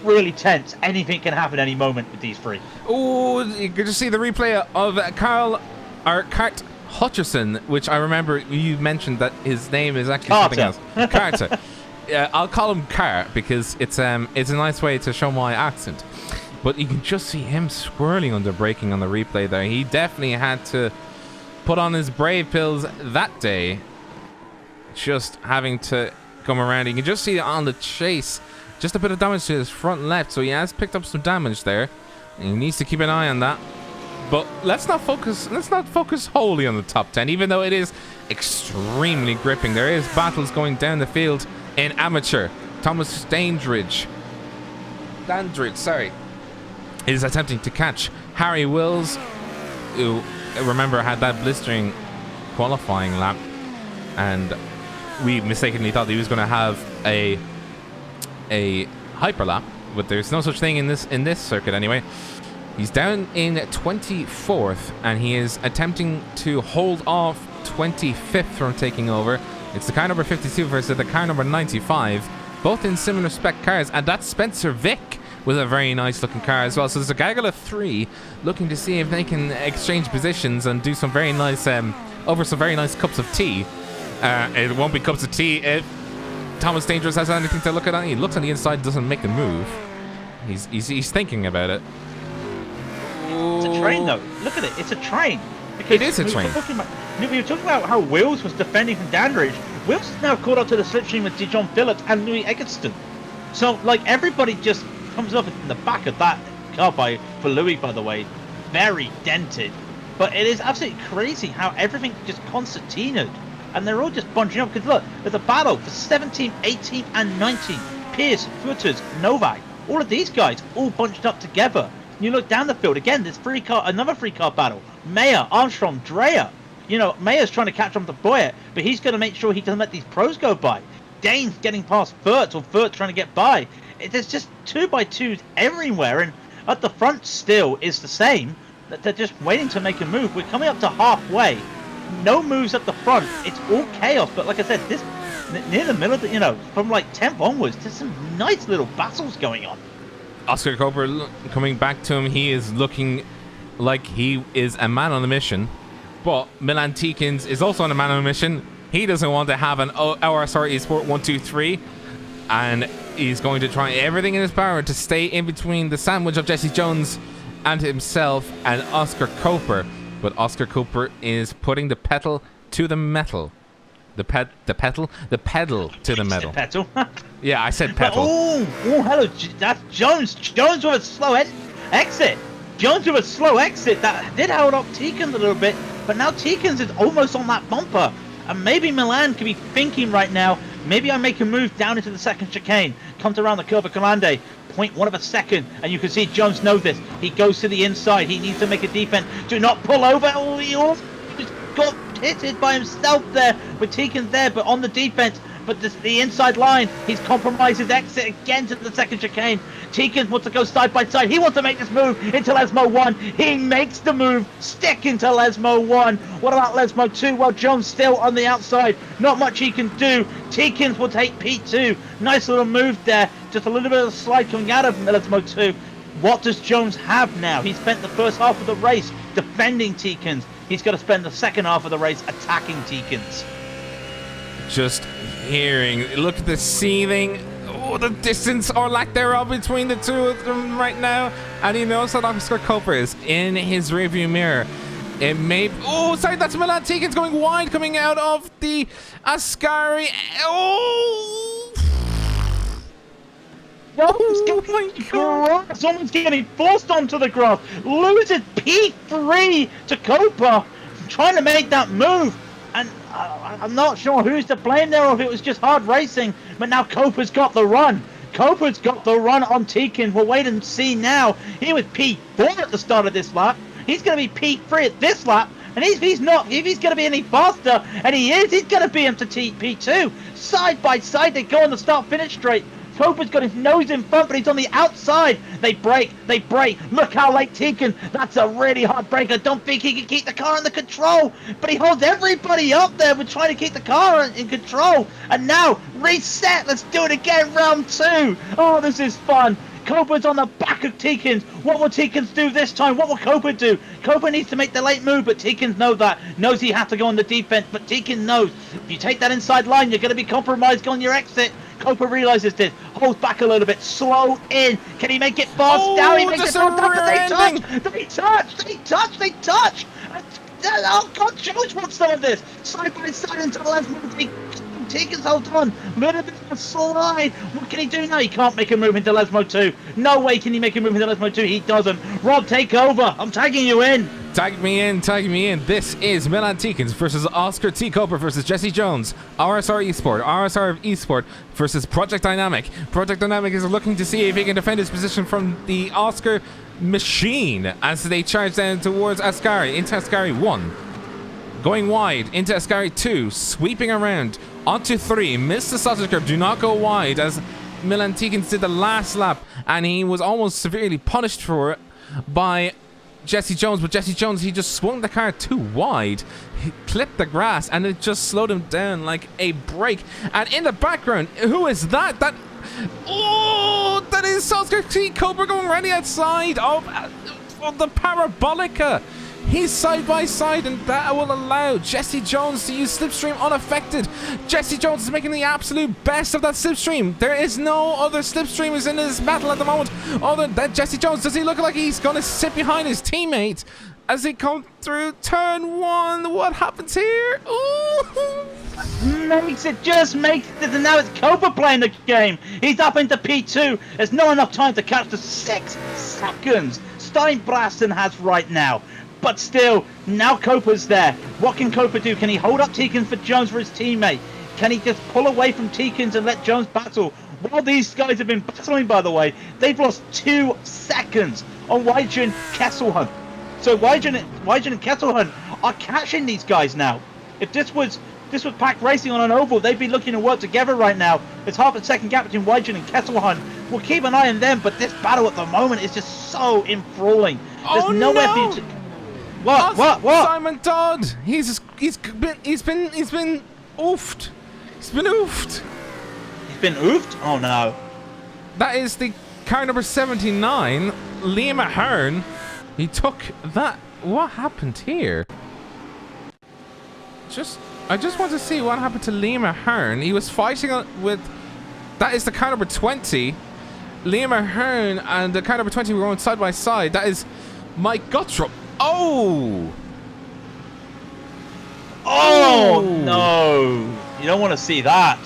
really tense. Anything can happen any moment with these three. Oh, you can just see the replay of Kart Hutcherson, which I remember you mentioned that his name is actually something else. Carter. Yeah, I'll call him Car because it's a nice way to show my accent. But you can just see him swirling under braking on the replay there. He definitely had to put on his brave pills that day, just having to come around. You can just see on the chase just a bit of damage to his front left, so he has picked up some damage there, and he needs to keep an eye on that. But let's not focus wholly on the top 10, even though it is extremely gripping. There is battles going down the field in amateur. Thomas Dandridge, is attempting to catch Harry Wills, who, remember, had that blistering qualifying lap, and we mistakenly thought he was going to have a hyper lap, but there's no such thing in this circuit anyway. He's down in 24th, and he is attempting to hold off 25th from taking over. It's the car number 52 versus the car number 95, both in similar spec cars, and that's Spencer Vick with a very nice looking car as well. So there's a gaggle of 3 looking to see if they can exchange positions and do some very nice, over some very nice cups of tea. It won't be cups of tea if Thomas Dangerous has anything to look at. He looks on the inside, doesn't make the move. He's thinking about it. It's a train, though. Look at it. It's a train. It is a train. We were talking about how Wills was defending from Dandridge. Wills is now caught up to the slipstream with John Phillips and Louis Eggleston. So, like, everybody just comes up in the back of that car for Louis, by the way. Very dented. But it is absolutely crazy how everything just concertinaed. And they're all just bunching up. Because, look, there's a battle for 17, 18, and 19. Pierce, Footers, Novak. All of these guys all bunched up together. You look down the field again. There's another 3-car battle. Mayer, Armstrong, Dreyer. You know, Mayer's trying to catch on to Boyett, but he's going to make sure he doesn't let these pros go by. Dane's getting past Furtz, or Furtz trying to get by. There's just 2x2s everywhere, and at the front still is the same. They're just waiting to make a move. We're coming up to halfway. No moves at the front. It's all chaos. But like I said, this near the middle, you know, from like 10th onwards, there's some nice little battles going on. Oscar Cooper coming back to him. He is looking like he is a man on a mission. But Milan Tikins is also on a man on a mission. He doesn't want to have an ORSR Esport 1-2-3. And he's going to try everything in his power to stay in between the sandwich of Jesse Jones and himself and Oscar Cooper. But Oscar Cooper is putting the pedal to the metal. The pedal to the metal. Pedal. Yeah, I said pedal. Oh, hello. That's Jones. Jones with a slow exit. Jones with a slow exit. That did hold up Tikins a little bit, but now Tikins is almost on that bumper. And maybe Milan could be thinking right now, maybe I make a move down into the second chicane, comes around the curve of Calande, 0.1 of a second, and you can see Jones knows this. He goes to the inside. He needs to make a defense. Do not pull over. Oh, he almost got hitted by himself there with Tikins there, but on the defense. But the inside line, he's compromised his exit again to the second chicane. Tikins wants to go side by side. He wants to make this move into Lesmo 1. He makes the move, stick into Lesmo 1. What about Lesmo 2? Well, Jones still on the outside. Not much he can do. Tikins will take P2. Nice little move there. Just a little bit of a slide coming out of Lesmo 2. What does Jones have now? He spent the first half of the race defending Tikins. He's got to spend the second half of the race attacking Tikins. Just hearing, look at the seething, oh, the distance or lack thereof between the two of them right now, and he knows that Oscar Cooper is in his rearview mirror. It may, oh, sorry, that's Milan Tikins going wide, coming out of the Ascari. Oh, Someone's getting forced onto the grass. Loses P3 to Cooper, trying to make that move. And I'm not sure who's to blame there, or if it was just hard racing. But now Cooper's got the run. Cooper's got the run on Tikins. We'll wait and see now. He was P4 at the start of this lap. He's going to be P3 at this lap. And he's not. If he's going to be any faster, and he is, he's going to be him to P2. Side by side, they go on the start-finish straight. Cooper's got his nose in front, but he's on the outside. They break. Look how late Tikins. That's a really hard break. I don't think he can keep the car under control. But he holds everybody up there with trying to keep the car in control. And now, reset. Let's do it again, round 2. Oh, this is fun. Cooper's on the back of Tikins. What will Tikins do this time? What will Cooper do? Cooper needs to make the late move, but Tikins knows that. Knows he has to go on the defense, but Tikins knows if you take that inside line, you're going to be compromised on your exit. Cooper realizes this, holds back a little bit, slow in. Can he make it fast? Oh, now he makes it fast. They touch. Oh God, Jones wants some of this. Side by side into the left. Tikins holds on. Little bit of a slide. What can he do now? He can't make a move into Lesmo 2. No way can he make a move into Lesmo 2. He doesn't. Rob, take over. I'm tagging you in. Tag me in. This is Milan Tikins versus Oscar T. Cooper versus Jesse Jones. RSR Esport versus Project Dynamic. Project Dynamic is looking to see if he can defend his position from the Oscar machine as they charge down towards Ascari, into Ascari 1. Going wide into Ascari 2, sweeping around onto 3. Miss the sausage curve, do not go wide as Milan Tikins did the last lap, and he was almost severely punished for it by Jesse Jones, but Jesse Jones, he just swung the car too wide. He clipped the grass and it just slowed him down like a brake. And in the background, who is that? Oh, that that is Oscar T. Cobra going right outside of the Parabolica. He's side by side, and that will allow Jesse Jones to use Slipstream unaffected. Jesse Jones is making the absolute best of that Slipstream. There is no other Slipstreamers in this battle at the moment other than Jesse Jones. Does he look like he's going to sit behind his teammate as he comes through turn 1? What happens here? Ooh! Just makes it, and now it's Cobra playing the game. He's up into P2. There's not enough time to catch the 6 seconds Steinbrasten has right now. But still, now Copa's there. What can Copa do? Can he hold up Teekins for Jones for his teammate? Can he just pull away from Teekins and let Jones battle? While these guys have been battling, by the way, they've lost 2 seconds on Weidgen Kesselhunt. So Weidgen and Kesselhunt are catching these guys now. If this was Pack Racing on an oval, they'd be looking to work together right now. There's half a second gap between Weidgen and Kesselhunt. We'll keep an eye on them, but this battle at the moment is just so enthralling. There's nowhere for you to... What? Simon Dodd. He's been oofed. He's been oofed. He's been oofed? Oh no. That is the car number 79, Liam Ahern. He took that. What happened here? I just want to see what happened to Liam Ahern. He was fighting with. That is the car number 20. Liam Ahern and the car number 20 were going side by side. That is Mike Gottrop. Oh! Oh no! You don't want to see that.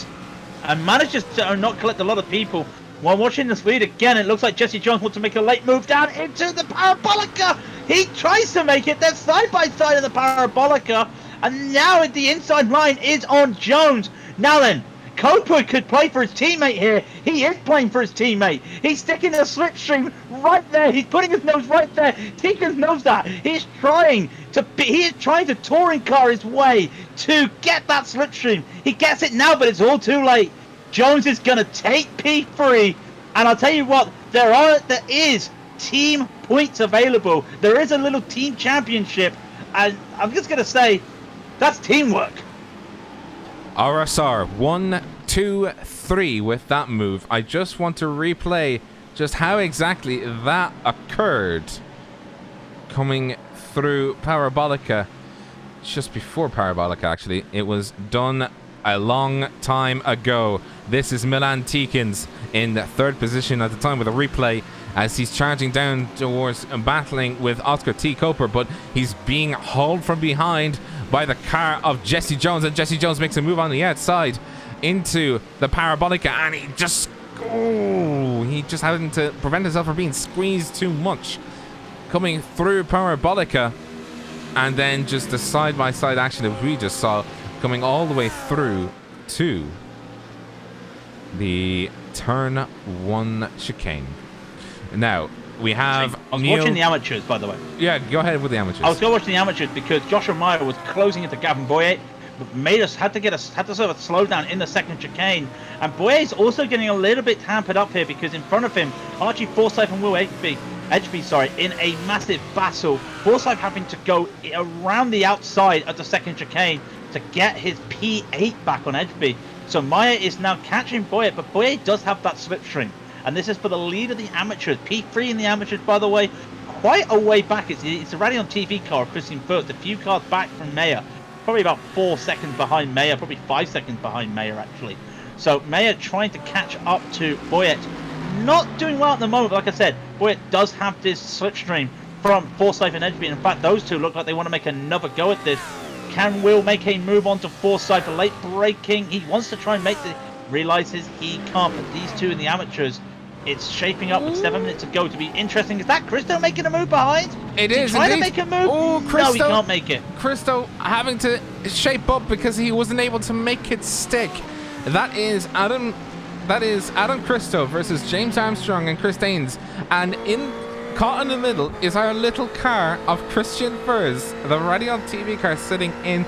And manages to not collect a lot of people. While watching this lead again, it looks like Jesse Jones wants to make a late move down into the Parabolica. He tries to make it. They're side by side of the Parabolica. And now the inside line is on Jones. Now then, Copa could play for his teammate here. He is playing for his teammate. He's sticking the slipstream right there. He's putting his nose right there. Teekins knows that. He is trying to touring car his way to get that slipstream. He gets it now, but it's all too late. Jones is going to take P3. And I'll tell you what, there is team points available. There is a little team championship. And I'm just going to say, that's teamwork. RSR 1, 2, 3 with that move. I just want to replay just how exactly that occurred. Coming through Parabolica, just before Parabolica actually. It was done a long time ago. This is Milan Teekins in third position at the time with a replay as he's charging down towards battling with Oscar T. Coper, but he's being hauled from behind by the car of Jesse Jones, and Jesse Jones makes a move on the outside into the Parabolica, and he just having to prevent himself from being squeezed too much. Coming through Parabolica, and then just the side-by-side action that we just saw coming all the way through to the turn 1 chicane. Now, we have I was watching the amateurs, by the way. Yeah, go ahead with the amateurs. I was going to watch the amateurs because Joshua Meyer was closing into Gavin Boye, but had to sort of slow down in the second chicane. And Boye is also getting a little bit hampered up here because in front of him, Archie Forsyth and Will Edgeby, in a massive battle. Forsyth having to go around the outside of the second chicane to get his P8 back on Edgeby. So Meyer is now catching Boye, but Boye does have that slipstream. And this is for the lead of the amateurs. P3 in the amateurs, by the way, quite a way back. It's a Raidillon TV car, Christian First, a few cars back from Meyer. Probably about 4 seconds behind Meyer, probably 5 seconds behind Meyer, actually. So Meyer trying to catch up to Boyett. Not doing well at the moment, but like I said, Boyett does have this slipstream from Forsyth and Edgeby. In fact, those two look like they want to make another go at this. Can Will make a move on to Forsyth for late braking? He wants to try and make the... Realizes he can't, but these two in the amateurs... It's shaping up with 7 minutes to go to be interesting. Is that Christo making a move behind? It is trying indeed. to make a move? Oh, Christo, no, he can't make it. Christo having to shape up because he wasn't able to make it stick. That is Adam Christo versus James Armstrong and Chris Daines. And caught in the middle is our little car of Christian Furs, the Raidillon TV car, sitting in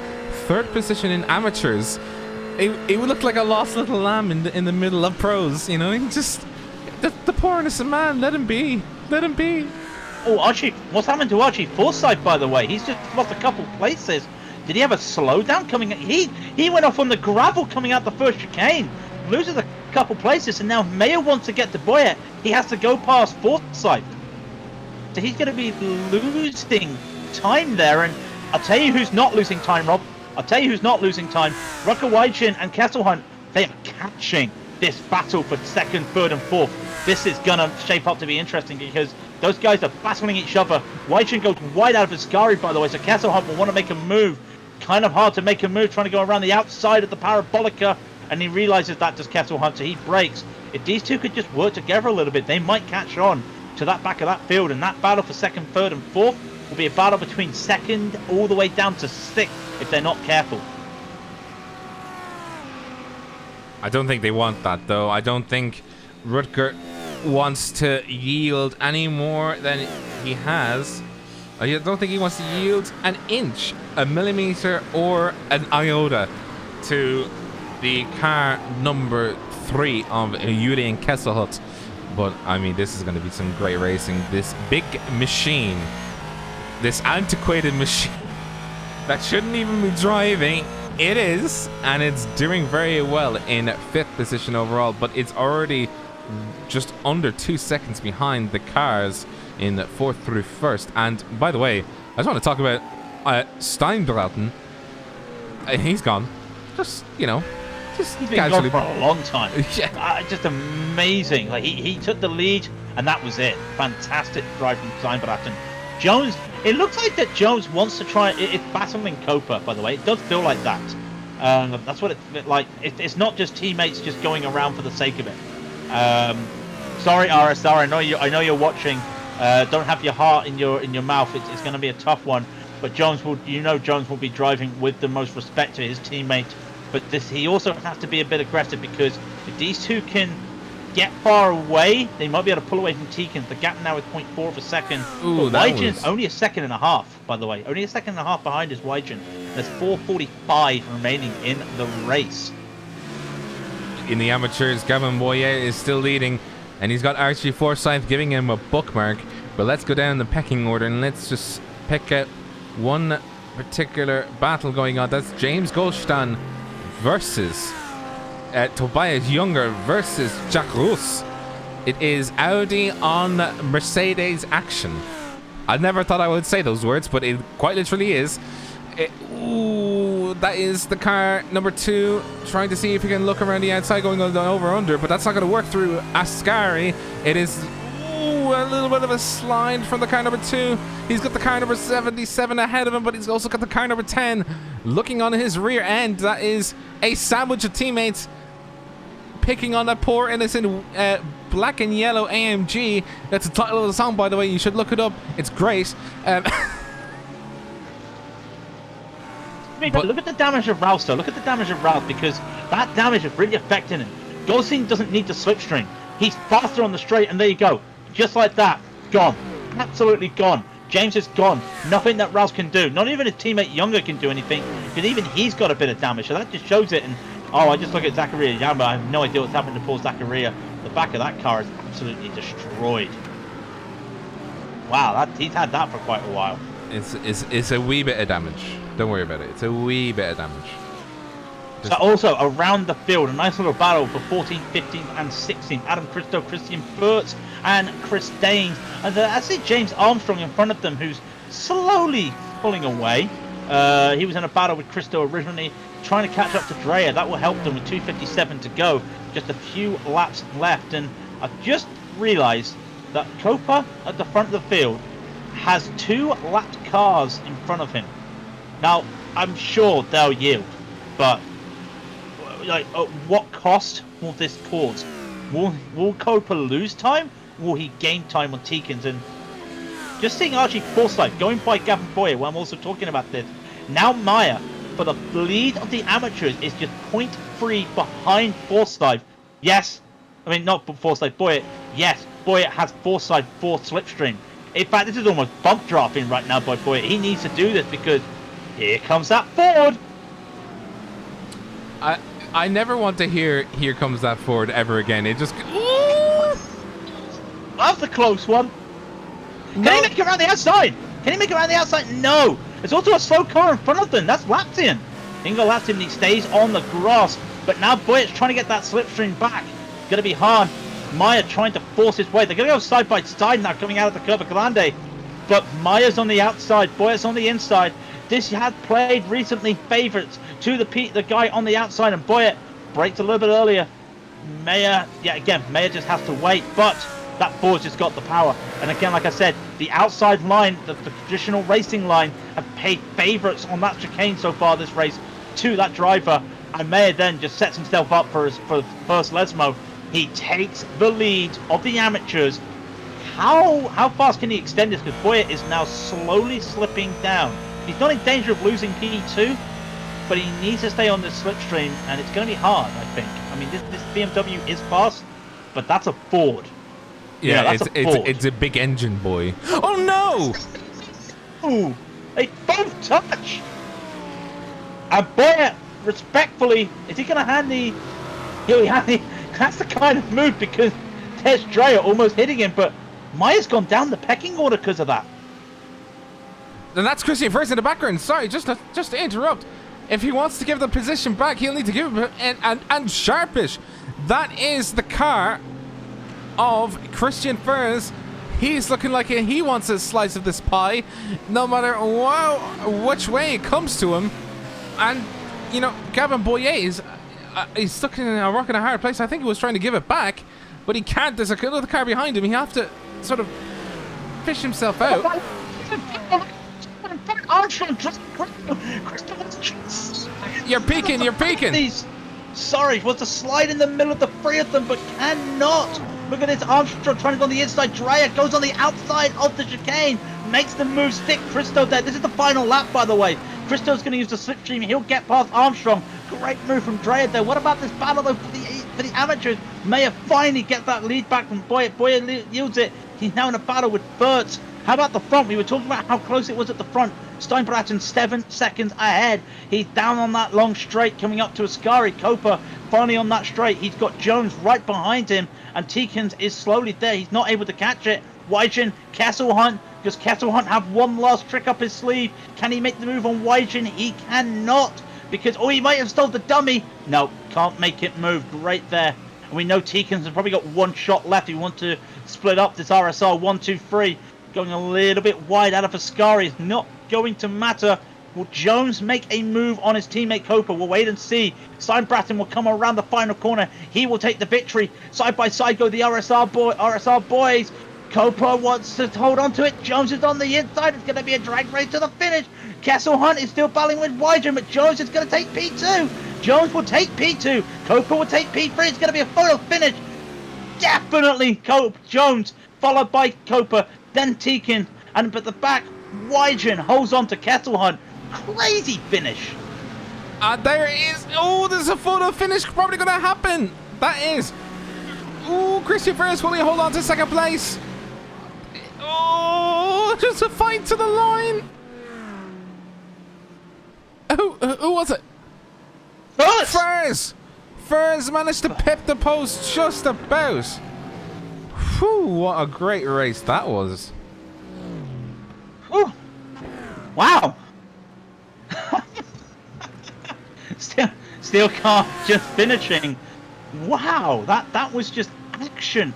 third position in amateurs. It would look like a lost little lamb in the middle of pros, you know? Just... The poor innocent man, let him be. Let him be. Oh, Archie, what's happened to Archie Forsyth, by the way? He's just lost a couple places. Did he have a slowdown coming? He went off on the gravel coming out the first chicane. Loses couple places, and now Mayer wants to get to Boyett. He has to go past Forsyth. So he's going to be losing time there, and I'll tell you who's not losing time, Rob. I'll tell you who's not losing time. Rucker Weidchen and Kesselhunt, they are catching this battle for second, third, and fourth. This is going to shape up to be interesting because those guys are battling each other. Weidchen goes wide out of Ascari, by the way, so Kesselhunt will want to make a move. Kind of hard to make a move, trying to go around the outside of the Parabolica, and he realizes that does Kesselhunt, so he breaks. If these two could just work together a little bit, they might catch on to that back of that field, and that battle for second, third, and fourth will be a battle between second all the way down to sixth if they're not careful. I don't think they want that, though. I don't think Rutger wants to yield any more than he has. I don't think he wants to yield an inch, a millimeter, or an iota to the car number 3 of Julian Kesselhut. But, I mean, this is going to be some great racing. This big machine, this antiquated machine that shouldn't even be driving, it is, and it's doing very well in 5th position overall, but it's already just under 2 seconds behind the cars in 4th through 1st. And, by the way, I just want to talk about Steinbraten. He's gone. Just, you know, he's been gone for a long time. Yeah. Just amazing. Like he took the lead, and that was it. Fantastic drive from Steinbraten. Jones, it looks like that Jones wants to try. It's battling Copa, by the way. It does feel like that. That's what it's like. It's not just teammates just going around for the sake of it. Sorry, RSR. I know you're watching. Don't have your heart in your mouth. It's going to be a tough one. But Jones will be driving with the most respect to his teammate. But he also has to be a bit aggressive, because if these two can get far away, they might be able to pull away from Teekins. The gap now is 0.4 of a second. Ooh, Weidgen's only a second and a half, by the way. Only a second and a half behind is Weidgen. There's 4:45 remaining in the race. In the amateurs, Gavin Boyer is still leading, and he's got Archie Forsyth giving him a bookmark. But let's go down the pecking order, and let's just pick out one particular battle going on. That's James Goldstein versus Tobias Younger versus Jack Roos. It is Audi on Mercedes action. I never thought I would say those words, but it quite literally is. Ooh, that is the car number 2, trying to see if he can look around the outside, going on the over-under, but that's not going to work through Ascari. It is a little bit of a slide from the car number 2. He's got the car number 77 ahead of him, but he's also got the car number 10 looking on his rear end. That is a sandwich of teammates picking on that poor innocent black and yellow AMG. That's the title of the song, by the way. You should look it up. It's great. But look at the damage of Rouse, though. Look at the damage of Rouse, because that damage is really affecting him. Gosling doesn't need the slipstream. He's faster on the straight, and there you go. Just like that. Gone. Absolutely gone. James is gone. Nothing that Rouse can do. Not even his teammate Younger can do anything, because even he's got a bit of damage. So that just shows it. And I just look at Zakaria Yamba. I have no idea what's happened to poor Zakaria. The back of that car is absolutely destroyed. Wow, he's had that for quite a while. It's a wee bit of damage. Don't worry about it. It's a wee bit of damage. So also around the field, a nice little battle for 14th, 15th, and 16th. Adam Christo, Christian Burtz, and Chris Daines. And I see James Armstrong in front of them, who's slowly pulling away. He was in a battle with Christo originally, trying to catch up to Dreyer. That will help them with 2:57 to go. Just a few laps left. And I've just realised that Copa at the front of the field has 2 lapped cars in front of him. Now, I'm sure they'll yield, but like, at what cost will this cause? Will Copa lose time? Will he gain time on Teekins? And just seeing Archie Forsyth going by Gavin Boyer, while I'm also talking about this. Now Meyer, for the lead of the amateurs, is just 0.3 behind Forsyth. Yes, I mean, not Forsyth, Boyer. Yes, Boyer has Forsyth 4th slipstream. In fact, this is almost bump dropping right now by Boyer. He needs to do this, because here comes that Ford. I never want to hear "Here comes that Ford" ever again. It just, ooh! That's a close one. Can he make it around the outside? Can he make it around the outside? No. There's also a slow car in front of them. That's Laptian. Ingo Laptian, he stays on the grass. But now Boyer's trying to get that slipstream back. going to be hard. Maya trying to force his way. They're going to go side by side now, coming out of the Curva Grande. But Maya's on the outside, Boyet's on the inside. This had played recently favourites to the guy on the outside, and Boyet braked a little bit earlier. Maya, yeah, again, Maya just has to wait, but that Ford's just got the power. And again, like I said, the outside line, the traditional racing line, have paid favourites on that chicane so far this race to that driver. And Maya then just sets himself up for the first Lesmo. He takes the lead of the amateurs. How fast can he extend this? Because Boyet is now slowly slipping down. He's not in danger of losing P2, but he needs to stay on this slipstream, and it's going to be hard, I think. I mean, this BMW is fast, but that's a Ford. Yeah, that's a Ford. it's a big engine, boy. Oh no! Ooh, they both touch. And Boyet, respectfully, is he going to hand the? That's the kind of move, because there's Dreyer almost hitting him, but Maya's gone down the pecking order because of that. And that's Christian first in the background. Sorry, just to interrupt. If he wants to give the position back, he'll need to give it. And Sharpish, that is the car of Christian Furs. He's looking like he wants a slice of this pie, no matter which way it comes to him. And you know, Gavin Boyer is he's stuck in a rock and a hard place. I think he was trying to give it back, but he can't. There's another car behind him. He have to sort of fish himself out. You're peeking. Sorry, was to slide in the middle of the three of them, but cannot. Look at this, Armstrong trying to go on the inside. Dreyer goes on the outside of the chicane, makes the move stick. Christo there. This is the final lap, by the way. Christo's going to use the slipstream. He'll get past Armstrong. Great move from Dreyer there. What about this battle though for the amateurs? Mayer finally gets that lead back from Boyer. Boyer yields it. He's now in a battle with Burtz. How about the front? We were talking about how close it was at the front. Steinbraten 7 seconds ahead. He's down on that long straight coming up to Ascari. Copa finally on that straight. He's got Jones right behind him, and Teekins is slowly there. He's not able to catch it. Wygen, Kesselhunt. Does Kesselhunt have one last trick up his sleeve? Can he make the move on Wygen? He cannot, because he might have stole the dummy. No, can't make it move. Great there. And we know Teekins has probably got one shot left. He wants to split up this RSR 1-2-3. Going a little bit wide out of Ascari is not going to matter. Will Jones make a move on his teammate Copa? We'll wait and see. Steinbraten will come around the final corner. He will take the victory. Side by side go the RSR boys. Copa wants to hold on to it. Jones is on the inside. It's going to be a drag race to the finish. Kesselhunt is still battling with Wygen, but Jones is going to take P2. Jones will take P2. Copa will take P3. It's going to be a photo finish. Definitely Jones, followed by Copa. Then Teekin, and at the back, Wygen holds on to Kesselhunt. Crazy finish. There is. Oh, there's a photo finish probably going to happen. That is. Oh, Christian Ferris will he hold on to second place. Oh, just a fight to the line. Who was it? Furs managed to pip the post just about. Whew, what a great race that was. Whew. Wow. Steel car just finishing. Wow, that was just action.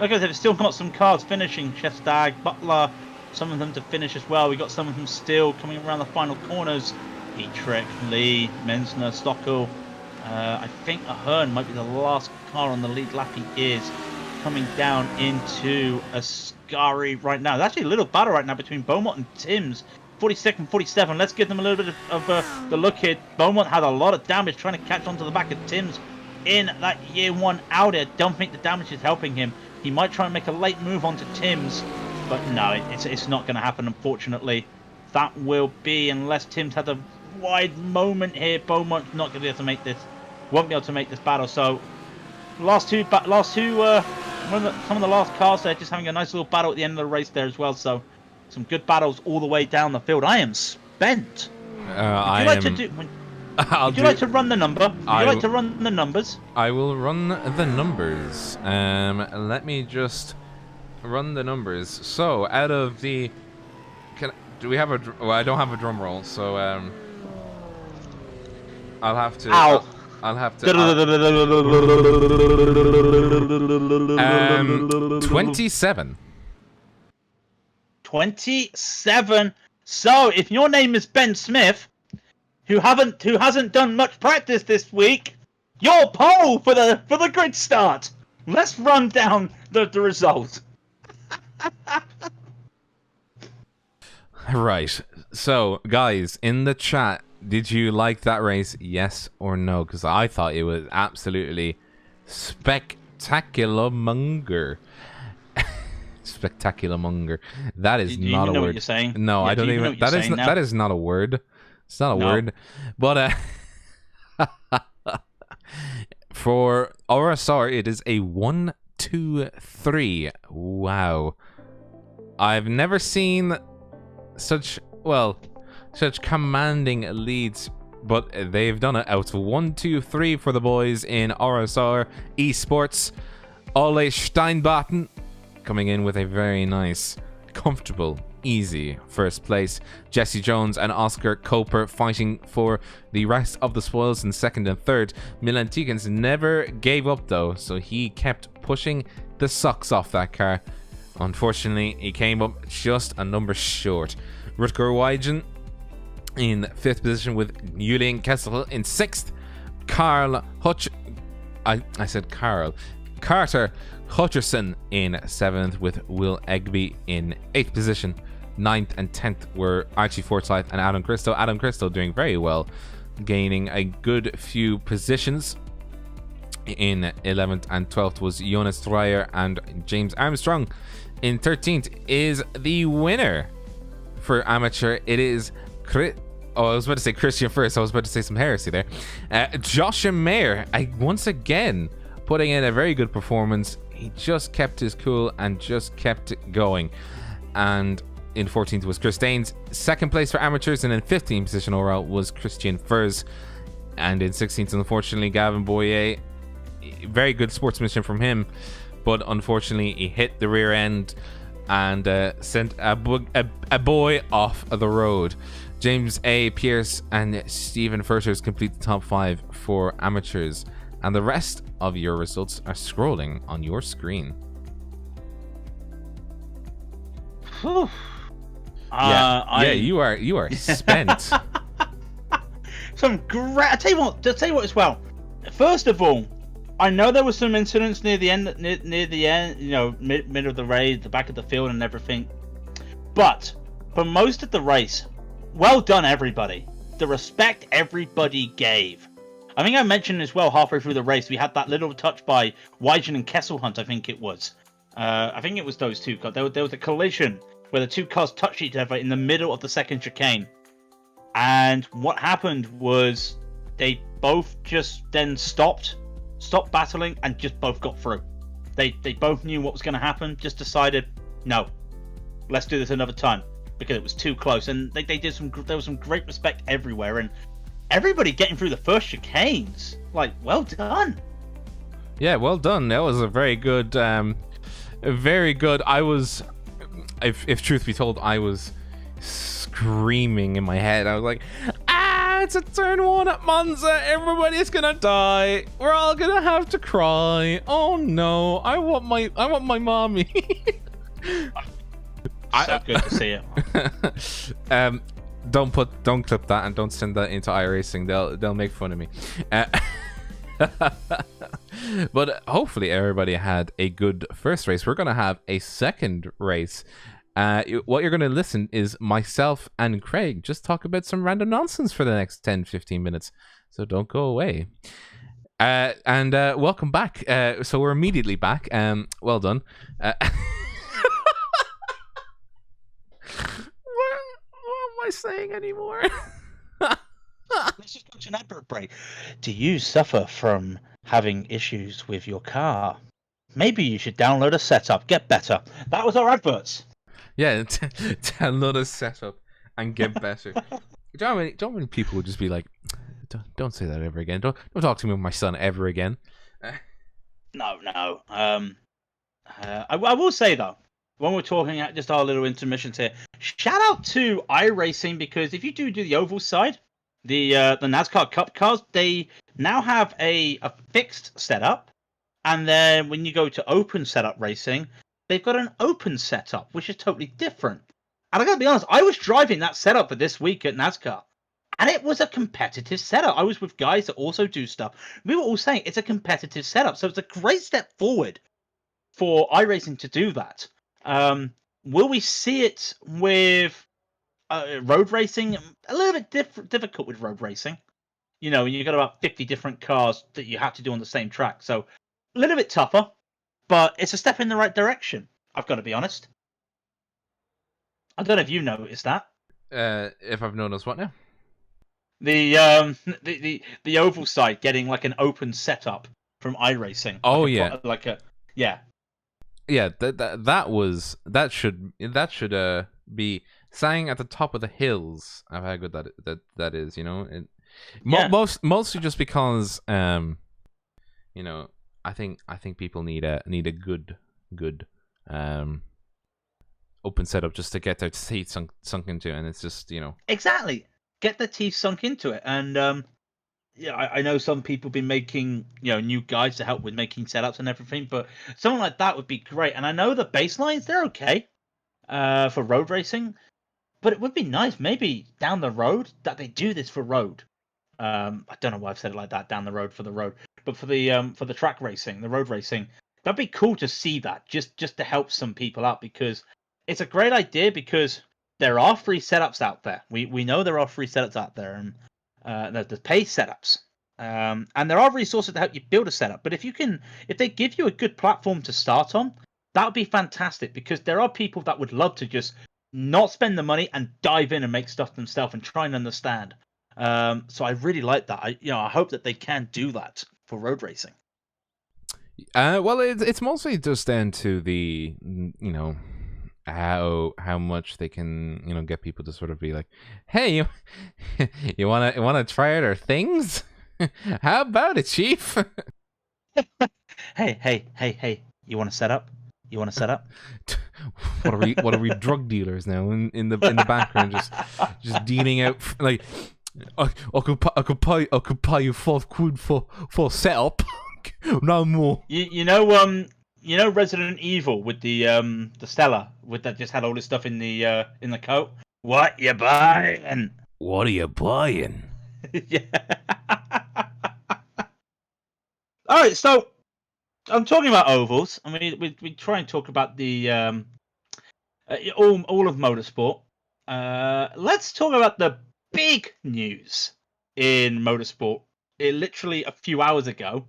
Like I said, we've still got some cars finishing. Chestag, Butler, some of them to finish as well. We got some of them still coming around the final corners. Dietrich, Lee, Menzner, Stockel. I think Ahern might be the last car on the lead lap. He is coming down into Ascari right now. There's actually a little battle right now between Beaumont and Timms. 42nd, 47. Let's give them a little bit of the look here. Beaumont had a lot of damage trying to catch onto the back of Timms in that year one Audi. I don't think the damage is helping him. He might try and make a late move onto Timms, but no, it's not going to happen, unfortunately. That will be, unless Timms had a wide moment here, Beaumont's not going to be able to make this. Won't be able to make this battle. So, some of the last cars there just having a nice little battle at the end of the race there as well. So, some good battles all the way down the field. I am spent. Would you like to run the number? Would you like to run the numbers? I will run the numbers. Let me just run the numbers. So, out of the... do we have a... Well, I don't have a drum roll, so... I'll have to... Ow! I'll have to. 27. 27. So, if your name is Ben Smith, who hasn't done much practice this week, you're pole for the grid start. Let's run down the result. Right. So, guys, in the chat, did you like that race? Yes or no? Because I thought it was absolutely spectacular monger. Spectacular monger. That is you not a know word. What you're saying? No, Yeah, I don't even. That is not a word. It's not a word. But for RSR, it is a 1, 2, 3. Wow. I've never seen such commanding leads, but they've done it out of 1, 2, 3 for the boys in RSR Esports. Ole Steinbatten coming in with a very nice, comfortable, easy first place. Jesse Jones and Oscar Koper fighting for the rest of the spoils in second and third. Milan Tikens never gave up though, so he kept pushing the socks off that car. Unfortunately, he came up just a number short. Rutger Weigen in 5th position with Julian Kessel in 6th. Carter Hutcherson in 7th with Will Egby in 8th position. 9th and 10th were Archie Forsyth and Adam Cristo. Adam Cristo doing very well, gaining a good few positions. In 11th and 12th was Jonas Dreyer and James Armstrong. In 13th is the winner for amateur. It is I was about to say Christian first. I was about to say some heresy there. Joshua Mayer, once again putting in a very good performance. He just kept his cool and just kept it going. And in 14th was Chris Daines. 2nd place for amateurs, and in 15th position overall was Christian Furs. And in 16th, unfortunately, Gavin Boyer. Very good sportsmanship from him, but unfortunately he hit the rear end and sent a boy off the road. James A. Pierce and Stephen Furters complete the top 5 for amateurs, and the rest of your results are scrolling on your screen. You are spent. Some great. I tell you what as well. First of all, I know there were some incidents near the end, near the end, mid of the race, the back of the field, and everything. But for most of the race, well done, everybody. The respect everybody gave. I think I mentioned as well halfway through the race, we had that little touch by Weigen and Kesselhunt. I think it was. I think it was those two cars. There was a collision where the two cars touched each other in the middle of the second chicane, and what happened was they both just then stopped battling and just both got through. They both knew what was going to happen, just decided, no, let's do this another time, because it was too close. And there was some great respect everywhere, and everybody getting through the first chicanes, well done. Yeah, well done. That was a very good I was, if truth be told, I was screaming in my head. I was like, it's a turn 1 at Monza. Everybody's gonna die. We're all gonna have to cry. Oh no! I want my mommy. So good to see it. Don't clip that and don't send that into iRacing. They'll make fun of me. But hopefully everybody had a good first race. We're gonna have a second race. What you're going to listen is myself and Craig just talk about some random nonsense for the next 10-15 minutes. So don't go away. And welcome back. So we're immediately back. Well done. What am I saying anymore? Let's just go to an advert break. Do you suffer from having issues with your car? Maybe you should download a setup. Get better. That was our adverts. Yeah, download a setup and get better. Don't many people would just be like, don't say that ever again. Don't talk to me with my son ever again. No. I will say though, when we're talking at just our little intermissions here, shout out to iRacing, because if you do the oval side, the NASCAR Cup cars, they now have a fixed setup, and then when you go to open setup racing, they've got an open setup, which is totally different. And I gotta be honest, I was driving that setup for this week at NASCAR, and it was a competitive setup. I was with guys that also do stuff. We were all saying it's a competitive setup, so it's a great step forward for iRacing to do that. Will we see it with road racing? A little bit difficult with road racing. You know, you've got about 50 different cars that you have to do on the same track, so a little bit tougher, but it's a step in the right direction. I've got to be honest. I don't know if you noticed that. If I've noticed what now? The oval side getting like an open setup from iRacing. Oh like a yeah. Yeah, that should be saying at the top of the hills of how good that is, you know. Mostly just because you know, I think people need a good open setup just to get their teeth sunk into, and it's just, you know, exactly, get their teeth sunk into it. And yeah, I know some people have been making, you know, new guides to help with making setups and everything, but something like that would be great. And I know the baselines, they're okay for road racing, but it would be nice maybe down the road that they do this for road. I don't know why I've said it like that, down the road for the road, but for the track racing, the road racing, that'd be cool to see that, just to help some people out, because it's a great idea, because there are free setups out there. We know there are free setups out there, and there's paid setups, and there are resources to help you build a setup. But if they give you a good platform to start on, that would be fantastic, because there are people that would love to just not spend the money and dive in and make stuff themselves and try and understand. So I really like that. I hope that they can do that for road racing. Well, it's mostly just down to the, you know, how much they can, you know, get people to sort of be like, hey, you wanna try out our things? How about it, Chief? hey, you want to set up? You want to set up? What are we drug dealers now in the background, just dealing out like, I could pay you £5 for setup. No more. You know Resident Evil with the Stella with that just had all this stuff in the coat. What you buying? What are you buying? Yeah. All right, so I'm talking about ovals. I mean, we try and talk about the all of motorsport. Let's talk about the big news in motorsport. Literally a few hours ago,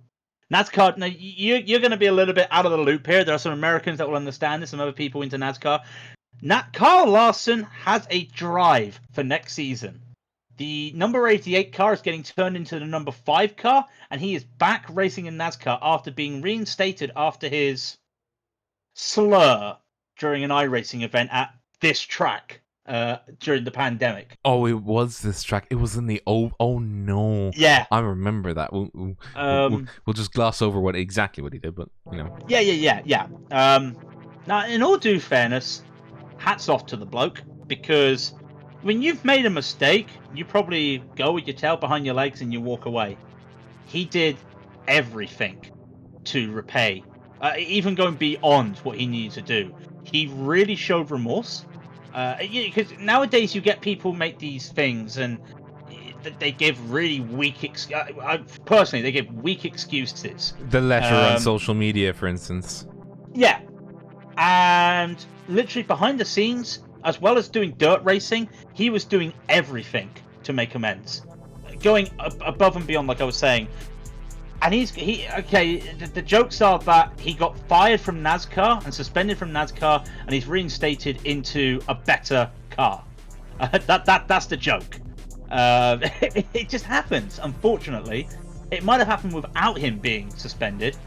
NASCAR. Now you're going to be a little bit out of the loop here. There are some Americans that will understand this, some other people into NASCAR. Kyle Larson has a drive for next season. The number 88 car is getting turned into the number 5 car, and he is back racing in NASCAR after being reinstated after his slur during an iRacing event at this track during the pandemic. Oh, it was this track. It was in the oh no. Yeah, I remember that. We'll just gloss over what he did, but you know. Yeah. Now, in all due fairness, hats off to the bloke, because when you've made a mistake, you probably go with your tail behind your legs and you walk away. He did everything to repay, even going beyond what he needed to do. He really showed remorse. Because nowadays you get people make these things and they give really weak personally, they give weak excuses. The letter on social media, for instance. Yeah. And literally behind the scenes, as well as doing dirt racing, he was doing everything to make amends, going above and beyond, like I was saying. And the jokes are that he got fired from NASCAR and suspended from NASCAR, and he's reinstated into a better car. That's the joke. It just happens, unfortunately. It might have happened without him being suspended,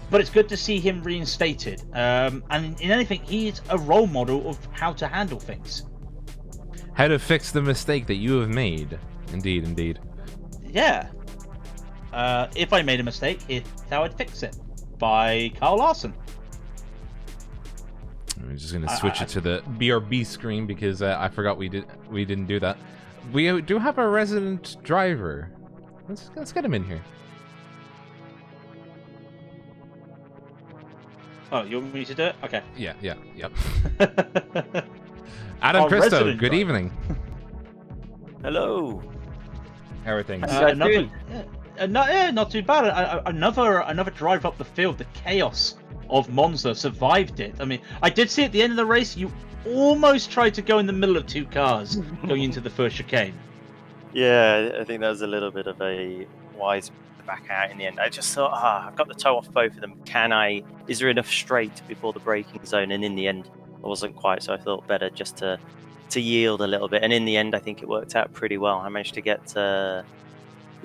but it's good to see him reinstated. And in anything, he's a role model of how to handle things. How to fix the mistake that you have made. Indeed. Yeah. If I made a mistake, here's how I'd fix it. By Kyle Larson. I'm just gonna switch it to the BRB screen because I forgot we didn't do that. We do have a resident driver. Let's get him in here. Oh, you want me to do it? Okay. Yep. Adam Our Christo, resident good driver. evening. Hello. How are things? Not too bad. Another drive up the field. The chaos of Monza survived it. I mean, I did see at the end of the race, you almost tried to go in the middle of two cars going into the first chicane. Yeah, I think that was a little bit of a wise back out in the end. I just thought, I've got the toe off both of them. Is there enough straight before the braking zone? And in the end, I wasn't quite, so I thought better just to yield a little bit. And in the end, I think it worked out pretty well. I managed to get the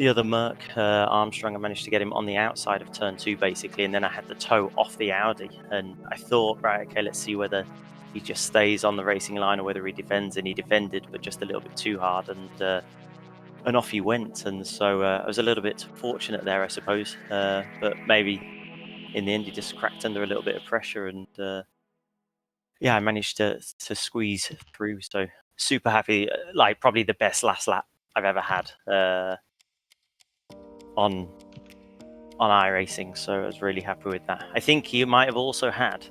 other Merc, Armstrong, I managed to get him on the outside of turn 2, basically, and then I had the toe off the Audi. And I thought, right, okay, let's see whether he just stays on the racing line or whether he defends. And he defended, but just a little bit too hard. And off he went, and so I was a little bit fortunate there, I suppose. But maybe in the end, he just cracked under a little bit of pressure, and I managed to squeeze through. So super happy, like probably the best last lap I've ever had on iRacing. So I was really happy with that. I think he might have also had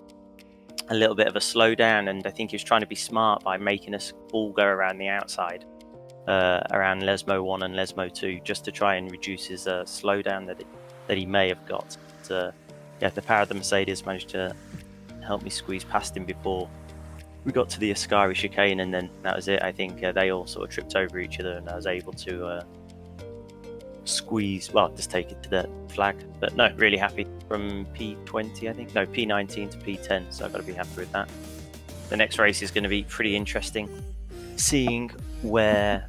a little bit of a slowdown, and I think he was trying to be smart by making us all go around the outside. Around Lesmo 1 and Lesmo 2, just to try and reduce his slowdown that he may have got. But, the power of the Mercedes managed to help me squeeze past him before we got to the Ascari chicane, and then that was it. I think they all sort of tripped over each other, and I was able to just take it to the flag. But no, really happy from P20, I think. No, P19 to P10, so I've got to be happy with that. The next race is going to be pretty interesting, seeing where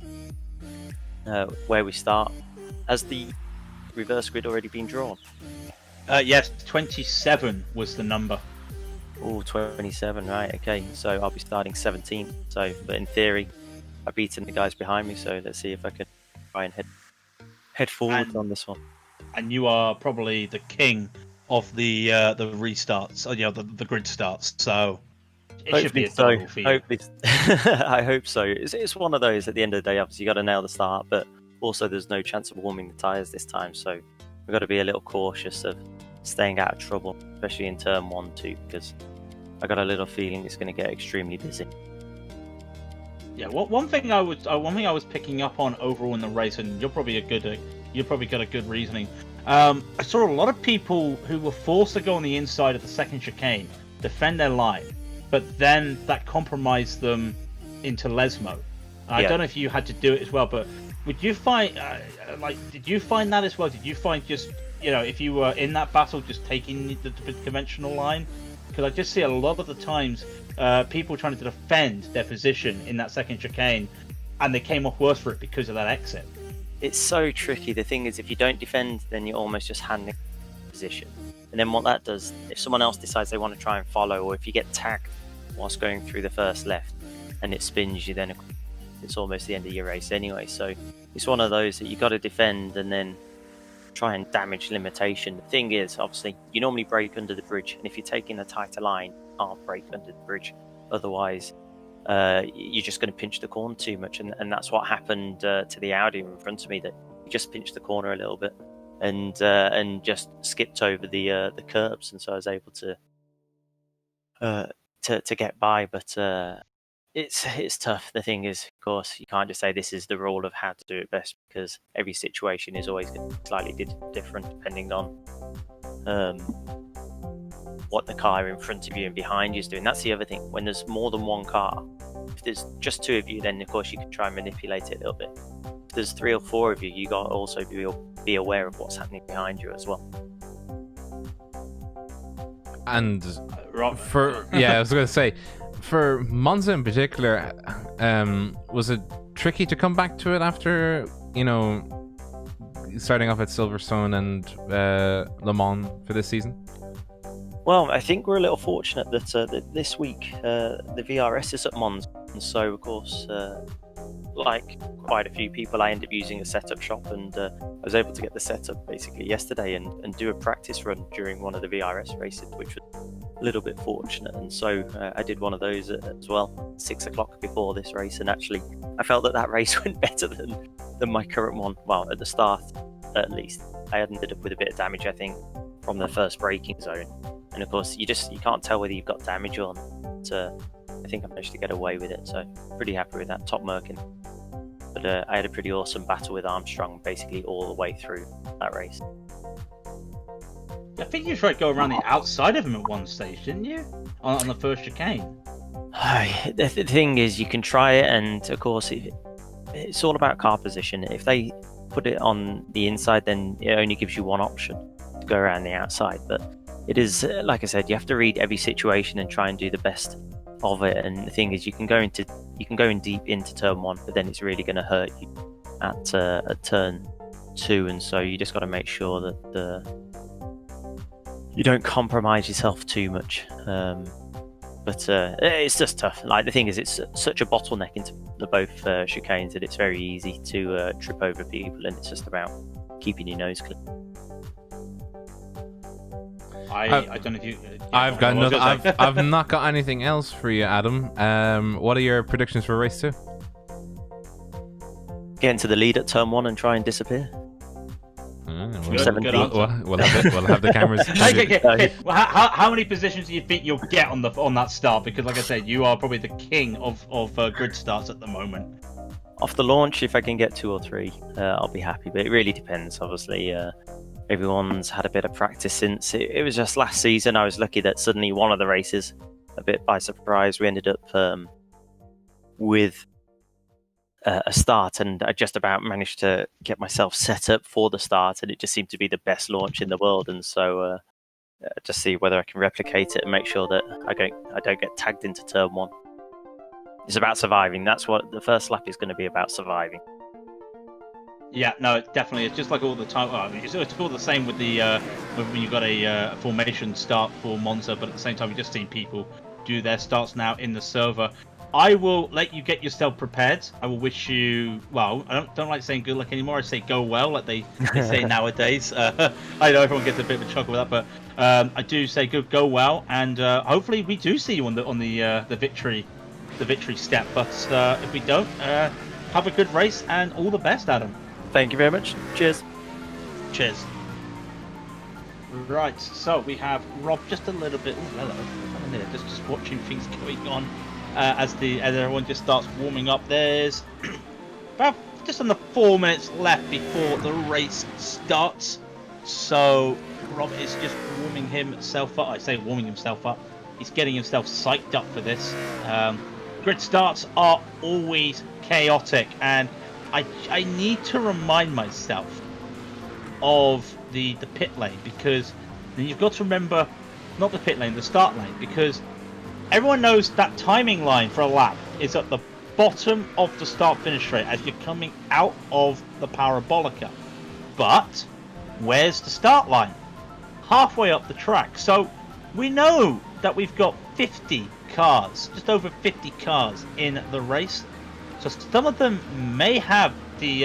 we start. Has the reverse grid already been drawn? Yes, 27 was the number. Oh, 27, right, okay. So I'll be starting 17th. So, but in theory, I've beaten the guys behind me, so let's see if I can try and head forward on this one. And you are probably the king of the restarts, the grid starts, so it should be a double for you. I hope so. It's one of those, at the end of the day, obviously you got to nail the start, but also there's no chance of warming the tyres this time, so we've got to be a little cautious of staying out of trouble, especially in turn 1, 2, because I got a little feeling it's going to get extremely busy. Yeah, one thing I was picking up on overall in the race, and you're probably got a good reasoning. I saw a lot of people who were forced to go on the inside of the second chicane, defend their line, but then that compromised them into Lesmo. I don't know if you had to do it as well, but would you find did you find that as well? Did you find just if you were in that battle, just taking the conventional line? Because I just see a lot of the times people trying to defend their position in that second chicane, and they came off worse for it because of that exit. It's so tricky. The thing is, if you don't defend, then you're almost just handing position. And then what that does, if someone else decides they want to try and follow, or if you get tagged whilst going through the first left and it spins you, then it's almost the end of your race anyway. So it's one of those that you got to defend and then try and damage limitation. The thing is, obviously, you normally brake under the bridge, and if you're taking a tighter line, you can't brake under the bridge. Otherwise, you're just going to pinch the corner too much, and that's what happened to the Audi in front of me. That he just pinched the corner a little bit and just skipped over the curbs, and so I was able to get by. But it's tough. The thing is, of course, you can't just say this is the rule of how to do it best, because every situation is always going to be slightly different depending on what the car in front of you and behind you is doing. That's the other thing. When there's more than one car, if there's just two of you, then of course you can try and manipulate it a little bit. If there's 3 or 4 of you, you got to also be aware of what's happening behind you as well. And I was going to say, for Monza in particular, was it tricky to come back to it after, starting off at Silverstone and Le Mans for this season? Well, I think we're a little fortunate that this week the VRS is at Monza, and so of course, like quite a few people, I ended up using a setup shop, and I was able to get the setup basically yesterday and do a practice run during one of the VRS races, which was a little bit fortunate. And so I did one of those as well, 6 o'clock before this race, and actually I felt that race went better than my current one. Well, at the start at least. I ended up with a bit of damage, I think, from the first braking zone. and of course you can't tell whether you've got damage or not. So I think I managed to get away with it, so pretty happy with that. Top Merkin. But I had a pretty awesome battle with Armstrong basically all the way through that race. I think you tried to go around the outside of him at one stage, didn't you? On the first chicane. The thing is, you can try it, and of course it's all about car position. If they put it on the inside, then it only gives you one option to go around the outside. But it is, like I said, you have to read every situation and try and do the best of it. And the thing is, you can go in deep into turn 1, but then it's really going to hurt you at turn 2, and so you just got to make sure that you don't compromise yourself too much. But it's just tough. Like, the thing is, it's such a bottleneck into the both chicanes that it's very easy to trip over people, and it's just about keeping your nose clean. I don't know if you. I've got nothing. I've not got anything else for you, Adam. What are your predictions for race 2? Get into the lead at turn 1 and try and disappear. Good answer. We'll have the cameras. Okay. Well, how many positions do you think you'll get on that start? Because, like I said, you are probably the king of grid starts at the moment. Off the launch, if I can get 2 or 3, I'll be happy. But it really depends. Obviously, everyone's had a bit of practice since. It was just last season. I was lucky that suddenly one of the races, a bit by surprise, we ended up with a start, and I just about managed to get myself set up for the start, and it just seemed to be the best launch in the world. And so just see whether I can replicate it and make sure that I don't get tagged into turn 1. It's about surviving. That's what the first lap is going to be about, surviving. Yeah, no, definitely. It's just like all the time. Well, I mean, it's all the same with the when you got a formation start for Monza, but at the same time, we've just seen people do their starts now in the server. I will let you get yourself prepared. I will wish you, well, I don't like saying good luck anymore. I say go well, like they say nowadays. I know everyone gets a bit of a chuckle with that, but I do say go well, and hopefully we do see you on the victory step. But if we don't, have a good race and all the best, Adam. Thank you very much. Cheers. Cheers. Right, so we have Rob just a little bit. Oh, hello. I'm there, just watching things going on. As everyone just starts warming up. There's about just under 4 minutes left before the race starts, so Rob is just warming himself up. I say warming himself up. He's getting himself psyched up for this. Grid starts are always chaotic, and I need to remind myself of the pit lane, because then you've got to remember, not the pit lane, the start lane, because everyone knows that timing line for a lap is at the bottom of the start-finish straight as you're coming out of the parabolica. But where's the start line? Halfway up the track. So we know that we've got 50 cars, just over 50 cars in the race. So some of them may have the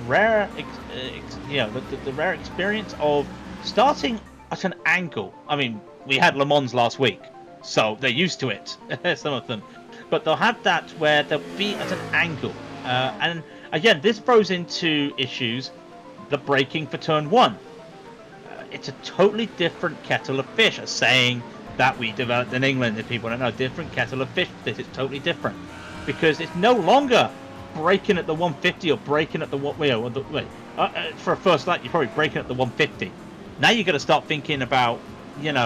rare, the rare experience of starting at an angle. I mean, we had Le Mans last week, so they're used to it, some of them. But they'll have that where they'll be at an angle. And again, this throws into issues the braking for turn 1. It's a totally different kettle of fish. A saying that we developed in England, if people don't know, different kettle of fish. This is totally different. Because it's no longer braking at the 150 or braking at the for a first lap, you're probably braking at the 150. Now you've got to start thinking about, can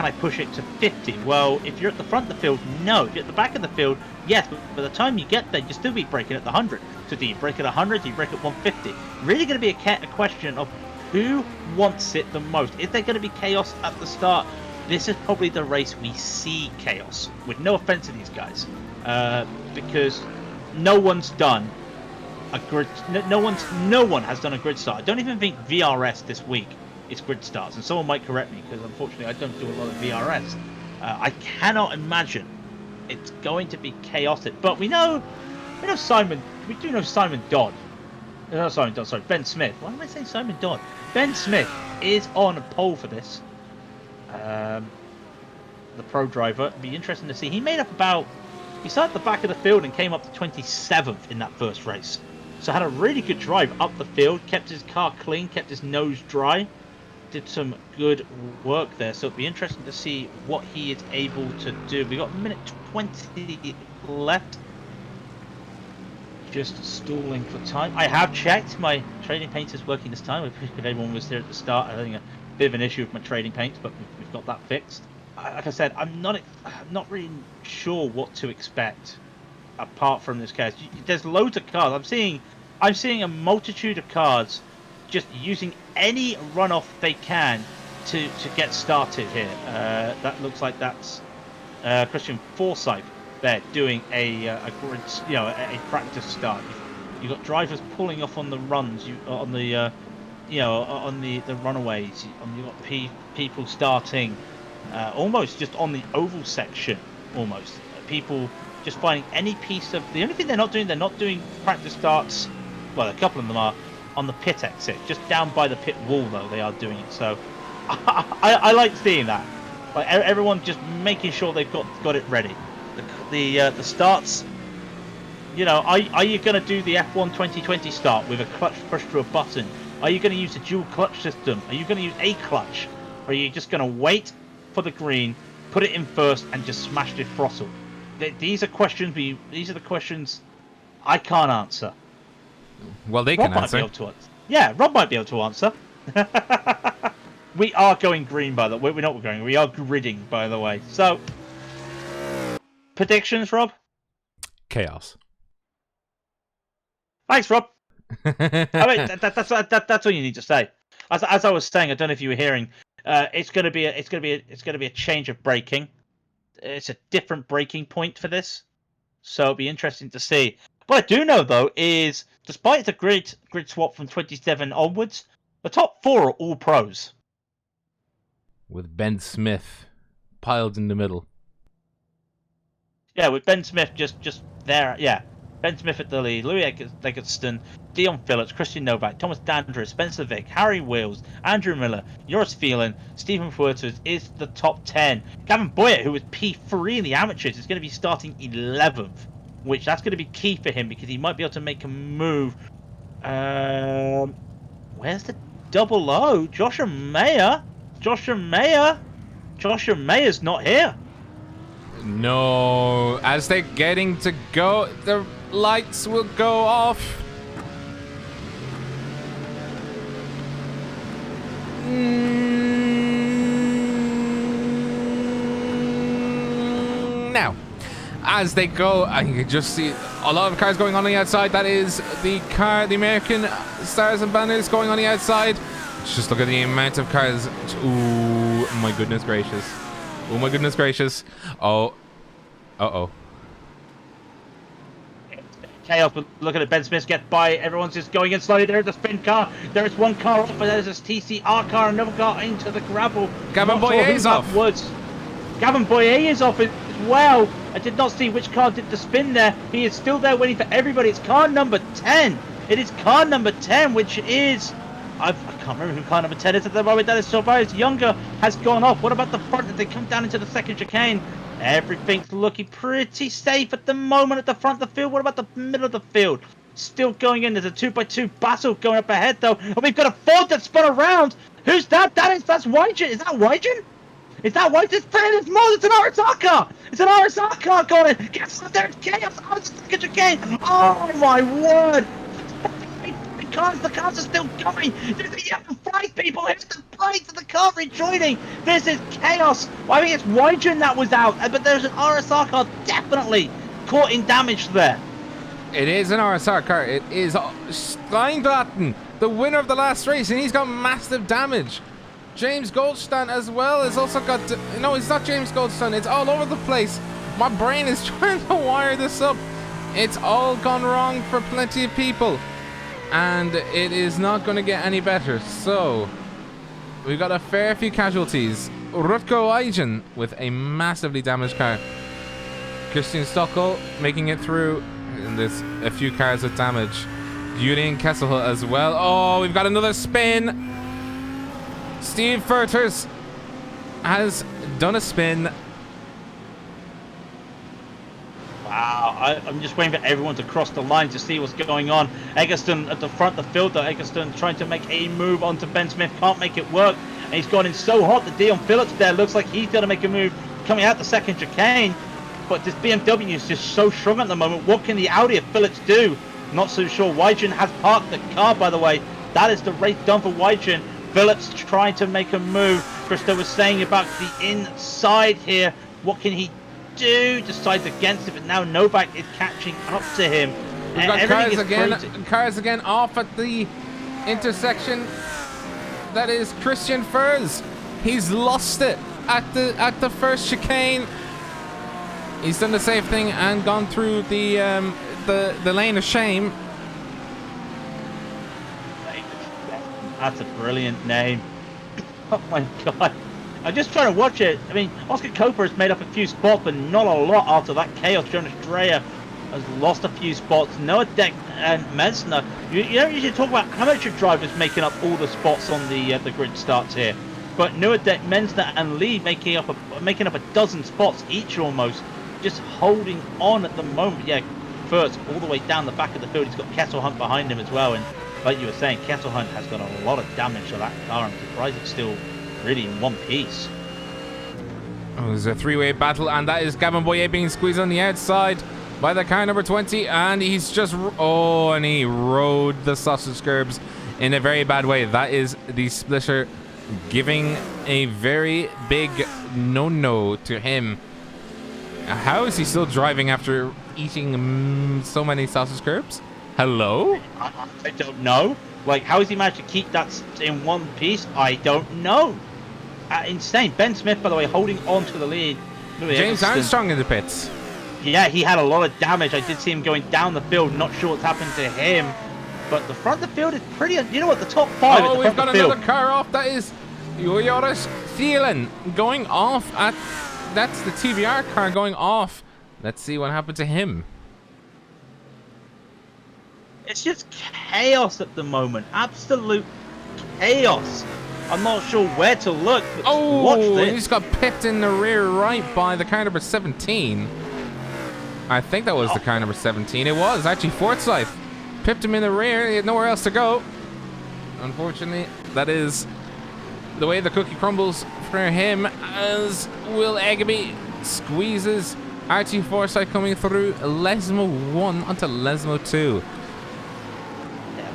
I push it to 50? Well, if you're at the front of the field, no. If you're at the back of the field, yes. But by the time you get there, you'll still be braking at the 100. So do you brake at 100? Do you brake at 150? Really going to be a question of who wants it the most. Is there going to be chaos at the start? This is probably the race we see chaos. With no offense to these guys, because no one's done a grid. No one has done a grid start. I don't even think VRS this week is grid starts, and someone might correct me because unfortunately I don't do a lot of VRS. I cannot imagine it's going to be chaotic. But we know Simon. We do know Simon Dodd. No, Simon Dodd. Sorry, Ben Smith. Why am I saying Simon Dodd? Ben Smith is on a pole for this. The pro driver. It'd be interesting to see. He started at the back of the field and came up to 27th in that first race. So had a really good drive up the field, kept his car clean, kept his nose dry. did some good work there. So it'll be interesting to see what he is able to do. We got a minute 20 left. Just stalling for time. I have checked my trading paint is working this time. If everyone was there at the start, I think a bit of an issue with my trading paint, but we've got that fixed. Like I said, I'm not really sure what to expect apart from this case. There's loads of cars. I'm seeing a multitude of cars just using any runoff they can to get started here. That looks like that's Christian Forsyth there doing a practice start. You've got drivers pulling off on the runs, on the runaways. You've got people starting almost just on the oval section. Almost people just finding any piece of. The only thing they're not doing practice starts. Well, a couple of them are on the pit exit, just down by the pit wall though. They are doing it. So I like seeing that. Like everyone just making sure they've got it ready. The starts, are you going to do the F1 2020 start with a clutch push to a button? Are you going to use a dual clutch system? Are you going to use a clutch? Or are you just going to wait for the green, put it in first, and just smash the throttle? These are questions. These are the questions I can't answer. Well, they Rob can might answer. Be able to answer. Yeah, Rob might be able to answer. We are going green, by the way. We're not going. We are gridding, by the way. So. Predictions, Rob? Chaos. Thanks, Rob. I mean, that's all you need to say. As I was saying, I don't know if you were hearing. It's going to be a change of braking. It's a different braking point for this, so it'll be interesting to see. What I do know though is, despite the grid swap from 27 onwards, the top 4 are all pros. With Ben Smith piled in the middle. Yeah, with Ben Smith just there. Yeah, Ben Smith at the lead, Louis Eggleston, Dion Phillips, Christian Novak, Thomas Dandridge, Spencer Vick, Harry Wills, Andrew Miller, Joris Phelan, Stephen Fuertes is the top 10. Gavin Boyett, who was P3 in the amateurs, is going to be starting 11th, which that's going to be key for him because he might be able to make a move. Where's the double O? Joshua Mayer. Joshua Mayer's not here. No, as they're getting to go, the lights will go off. Now, as they go, I can just see a lot of cars going on the outside. That is the American stars and banners going on the outside. Just look at the amount of cars. Ooh, my goodness gracious. Oh my goodness gracious. Oh. Uh-oh. Chaos, but look at it. Ben Smith gets by. Everyone's just going in slowly. There's a spin car. There's one car off, but there's a TCR car. Another car into the gravel. Gavin Boyer is off. Gavin Boyer is off as well. I did not see which car did the spin there. He is still there waiting for everybody. It's car number 10. It is car number 10, which is... I can't remember who car number 10 is at the moment. That is Tobias Younger has gone off. What about the front as they come down into the second chicane? Everything's looking pretty safe at the moment at the front of the field. What about the middle of the field? Still going in. There's a 2x2 battle going up ahead though. And we've got a Ford that spun around. Who's that? That's Wygen. Is that Wygen? Is that Wygen? It's more. It's an RSR car. It's an RSR car going. Guess what? There's chaos on the second chicane. Oh my word. The cars are still going. There's a yellow flag, people. Here's the plates of the car rejoining. This is chaos. Well, I think it's Wygen that was out, but there's an RSR car definitely caught in damage there. It is an RSR car. It is Steinblatten, the winner of the last race, and he's got massive damage. James Goldstein as well has also got... No, it's not James Goldstein. It's all over the place. My brain is trying to wire this up. It's all gone wrong for plenty of people. And it is not going to get any better. So, we've got a fair few casualties. Rutko Eigen with a massively damaged car. Christian Stockel making it through. And there's a few cars with damage. Julian Kesselhull as well. Oh, we've got another spin. Steve Furters has done a spin. Wow, I'm just waiting for everyone to cross the line to see what's going on. Eggleston at the front of the field though. Eggleston trying to make a move onto Ben Smith. Can't make it work. and he's gone in so hot that Dion Phillips there looks like he's going to make a move coming out the second chicane. But this BMW is just so strong at the moment. What can the Audi of Phillips do? Not so sure. Wygen has parked the car, by the way. That is the race done for Wygen. Phillips trying to make a move. Christo was saying about the inside here. What can he do? Decides against it, but now Novak is catching up to him. We've got cars again off at the intersection. That is Christian Furs. He's lost it at the first chicane. He's done the safe thing and gone through the lane of shame. That's a brilliant name. Oh my god. I'm just trying to watch it. I mean, Oscar Coper has made up a few spots, but not a lot after that chaos. Jonas Dreyer has lost a few spots. Noah Deck and Mensner. You don't usually talk about amateur drivers making up all the spots on the grid starts here. But Noah Deck, Mensner and Lee making up a dozen spots each almost. Just holding on at the moment. Yeah, first all the way down the back of the field. He's got Kessel Hunt behind him as well. And like you were saying, Kessel Hunt has got a lot of damage to that car. I'm surprised it's still really in one piece. Oh, there's a three-way battle, and that is Gavin Boyer being squeezed on the outside by the car number 20, and he's just and he rode the sausage curbs in a very bad way. That is the splitter giving a very big no to him. How is he still driving after eating so many sausage curbs? Hello? I don't know. Like, how has he managed to keep that in one piece? I don't know. Insane. Ben Smith, by the way, holding on to the lead. James Armstrong in the pits. Yeah, he had a lot of damage. I did see him going down the field. Not sure what's happened to him. But the front of the field is pretty... You know what? The top five at the we've front got of the another field. car off. That is Joris Thielen going off at... That's the TVR car going off. Let's see what happened to him. It's just chaos at the moment. Absolute chaos. I'm not sure where to look. But watch this. He just got pipped in the rear right by the car number 17. I think that was the car number 17. It was actually Forsyth. Pipped him in the rear. He had nowhere else to go. Unfortunately, that is the way the cookie crumbles for him, as Will Eggerby squeezes RT Forsyth coming through Lesmo 1 onto Lesmo 2.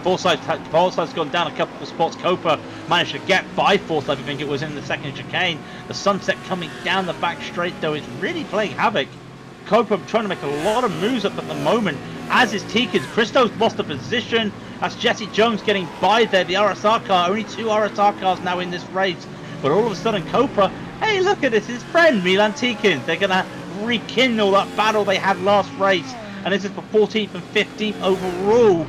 Forsyth's gone down a couple of spots. Copa managed to get by Forsyth. I think it was in the second chicane. The sunset coming down the back straight, though, is really playing havoc. Copa trying to make a lot of moves up at the moment, as is Tikins. Christo's lost a position. That's Jesse Jones getting by there. The RSR car, only two RSR cars now in this race. But all of a sudden, Copa, hey, look at this, his friend, Milan Tikins. They're going to rekindle that battle they had last race. And this is for 14th and 15th overall.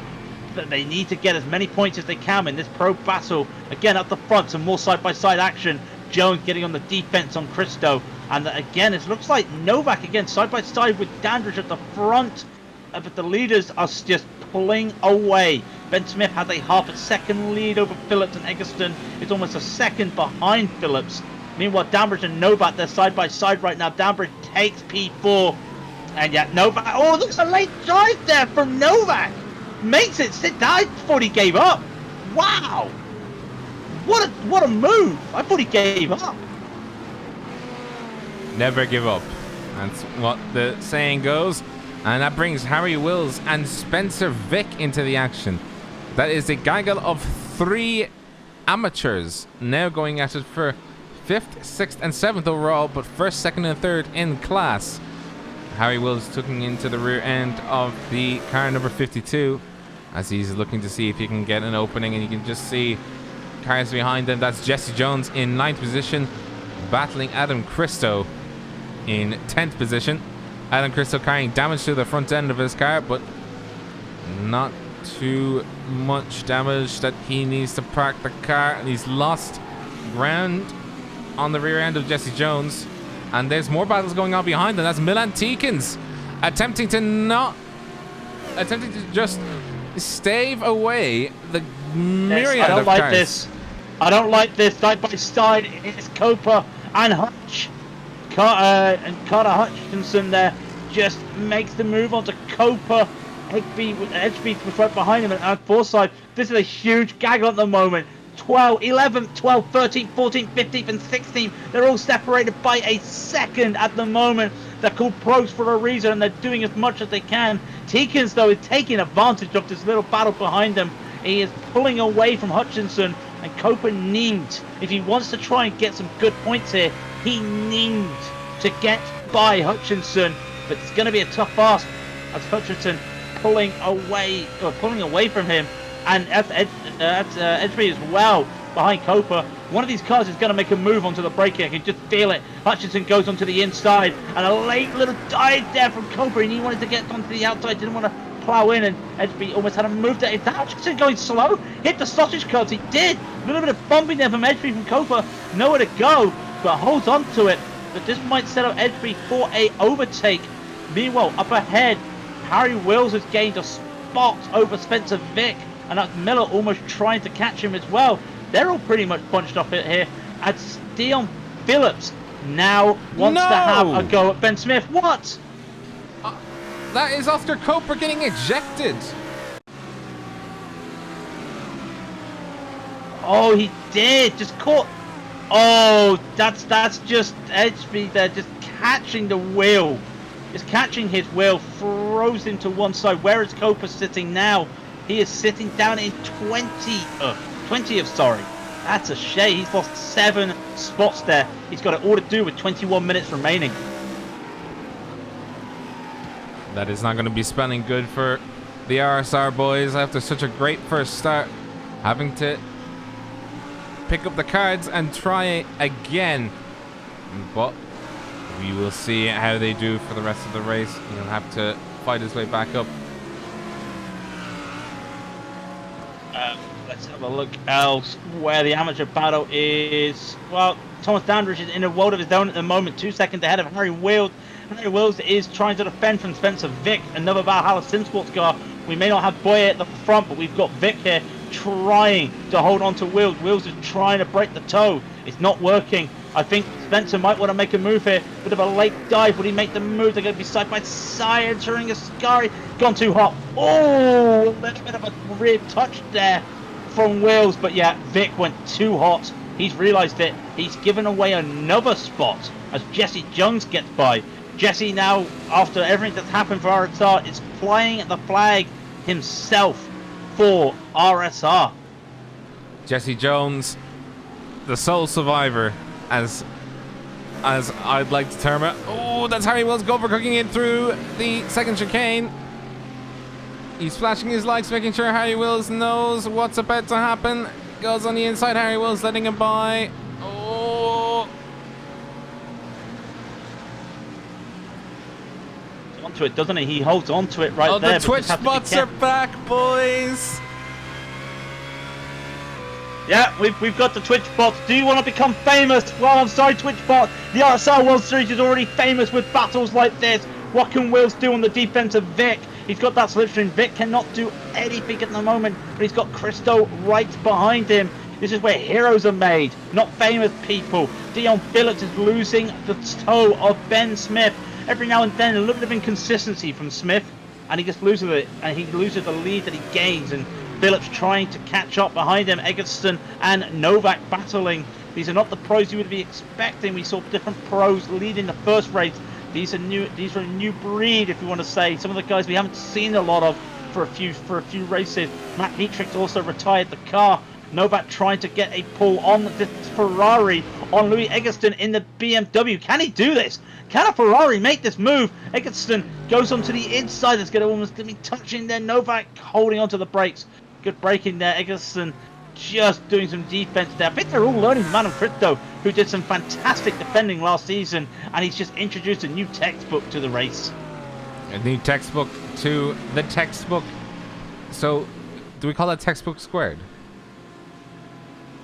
That they need to get as many points as they can in this pro battle. Again, up the front, some more side-by-side action. Jones getting on the defense on Christo. And again, it looks like Novak again side-by-side with Dandridge at the front. But the leaders are just pulling away. Ben Smith has a half a second lead over Phillips, and Eggleston is almost a second behind Phillips. Meanwhile, Dandridge and Novak, they're side-by-side right now. Dandridge takes P4. And yet Novak, oh, looks a late drive there from Novak. Makes it sit down. I thought he gave up. Wow. What a move. I thought he gave up. Never give up. That's what the saying goes. And that brings Harry Wills and Spencer Vick into the action. That is a gaggle of three amateurs now going at it for 5th, 6th and 7th overall, but 1st, 2nd and 3rd in class. Harry Wills tucking into the rear end of the car number 52 as he's looking to see if he can get an opening, and you can just see cars behind him. That's Jesse Jones in 9th position, battling Adam Christo in 10th position. Adam Christo carrying damage to the front end of his car, but not too much damage that he needs to park the car, and he's lost ground on the rear end of Jesse Jones. And there's more battles going on behind them. That's Milan Tikins attempting to just stave away the myriad of cars. I don't like this. Side by side, it's Copa and Hutch. Carter Hutchinson there just makes the move onto Copa. Edgebeat was right behind him, and Forsyth. This is a huge gaggle at the moment. 12, 11, 12, 13, 14, 15, and 16. They're all separated by a second at the moment. They're called pros for a reason, and they're doing as much as they can. Teekins, though, is taking advantage of this little battle behind them. He is pulling away from Hutchinson, and Copa needs, if he wants to try and get some good points here, he needs to get by Hutchinson. But it's going to be a tough ask as Hutchinson pulling away from him. And at Edgebury as well, behind Copa. One of these cars is going to make a move onto the braking. I can just feel it. Hutchinson goes onto the inside, and a late little dive there from Copa, and he wanted to get onto the outside, didn't want to plow in, and Edgebury almost had a move there. Is that Hutchinson going slow? Hit the sausage cuts, he did. A little bit of bumping there from Edgebury from Copa. Nowhere to go, but holds on to it. But this might set up Edgebury for a overtake. Meanwhile, up ahead, Harry Wills has gained a spot over Spencer Vick, and that's Miller almost trying to catch him as well. They're all pretty much bunched up here. And Dion Phillips now wants to have a go at Ben Smith. What? That is Oscar Coper getting ejected. Oh, he did. Just caught. Oh, that's just Edgebury there, just catching the wheel. Just catching his wheel, throws him to one side. Where is Coper sitting now? He is sitting down in 20th, sorry. That's a shame. He's lost 7 spots there. He's got it all to do with 21 minutes remaining. That is not going to be spelling good for the RSR boys after such a great first start. Having to pick up the cards and try again. But we will see how they do for the rest of the race. He'll have to fight his way back up. Let's have a look elsewhere. The amateur battle is, well, Thomas Dandridge is in a world of his own at the moment, 2 seconds ahead of Harry Wills. Harry Wills is trying to defend from Spencer Vick, another Valhalla Simsports car. We may not have Boyer at the front, but we've got Vick here trying to hold on to Wills. Wills is trying to break the toe. It's not working. I think Spencer might want to make a move here. Bit of a late dive. Would he make the move? They're going to be side by side, entering a Ascari. Gone too hot. Oh, a little bit of a rear touch there from Wills. But yeah, Vic went too hot. He's realised it. He's given away another spot as Jesse Jones gets by. Jesse now, after everything that's happened for RSR, is flying the flag himself for RSR. Jesse Jones, the sole survivor, as I'd like to term it. Oh, that's Harry Wills cooking in through the second chicane. He's flashing his lights, making sure Harry Wills knows what's about to happen. Goes on the inside, Harry Wills letting him by. Oh. Onto it, doesn't he? He holds onto it right there. Oh, the Twitch spots are back, boys. Yeah, we've got the Twitch bots. Do you want to become famous? Well, I'm sorry, Twitch bot. The RSR World Series is already famous with battles like this. What can Wills do on the defense of Vic? He's got that slipstream. Vic cannot do anything at the moment, but he's got Christo right behind him. This is where heroes are made, not famous people. Dion Phillips is losing the toe of Ben Smith. Every now and then, a little bit of inconsistency from Smith, and he just loses it, and he loses the lead that he gains. And Phillips trying to catch up behind him. Egerton and Novak battling. These are not the pros you would be expecting. We saw different pros leading the first race. These are a new breed, if you want to say. Some of the guys we haven't seen a lot of for a few races. Matt Dietrich also retired the car. Novak trying to get a pull on the Ferrari on Louis Egerton in the BMW. Can he do this? Can a Ferrari make this move? Egerton goes onto the inside. It's going to almost be touching there. Novak holding onto the brakes. Good braking there. Egerton just doing some defense there. I think they're all learning from Adam Crypto, who did some fantastic defending last season, and he's just introduced a new textbook to the race. A new textbook to the textbook. So, do we call that textbook squared?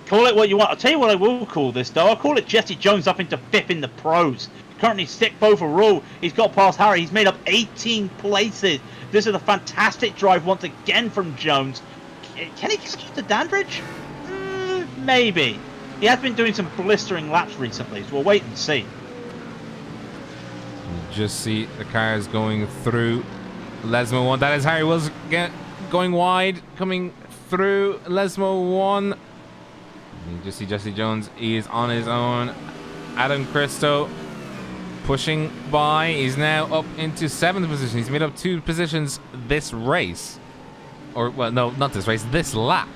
Call it what you want. I'll tell you what I will call this, though. I'll call it Jesse Jones up into 5th in the pros. Currently 6th overall. He's got past Harry. He's made up 18 places. This is a fantastic drive once again from Jones. Can he catch up to Dandridge? Maybe. He has been doing some blistering laps recently, so we'll wait and see. You just see the cars going through Lesmo 1. That is Harry Wills going wide, coming through Lesmo 1. You just see Jesse Jones. He is on his own. Adam Cristo pushing by. He's now up into 7th position. He's made up 2 positions this race. Or, well, no, not this race. This lap.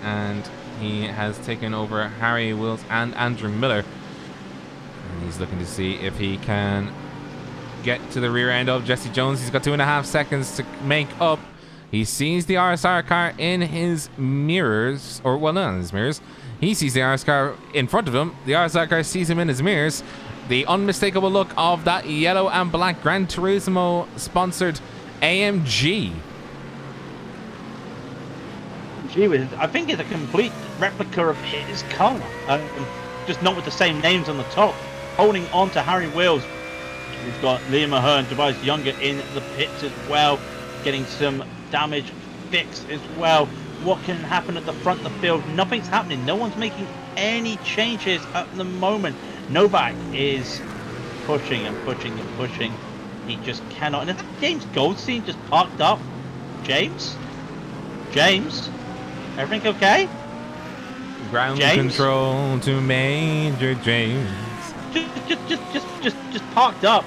And he has taken over Harry Wills and Andrew Miller. And he's looking to see if he can get to the rear end of Jesse Jones. He's got 2.5 seconds to make up. He sees the RSR car in his mirrors, or well, not in his mirrors. He sees the RSR car in front of him. The RSR car sees him in his mirrors. The unmistakable look of that yellow and black Gran Turismo sponsored AMG. I think it's a complete replica of his car. Just not with the same names on the top. Holding on to Harry Wills. We've got Liam Ahern, Tobias Younger in the pits as well, getting some damage fixed as well. What can happen at the front of the field? Nothing's happening. No one's making any changes at the moment. Novak is pushing and pushing and pushing. He just cannot. And is that James Goldstein just parked up? James? Everything okay? Ground control to Major James. Just parked up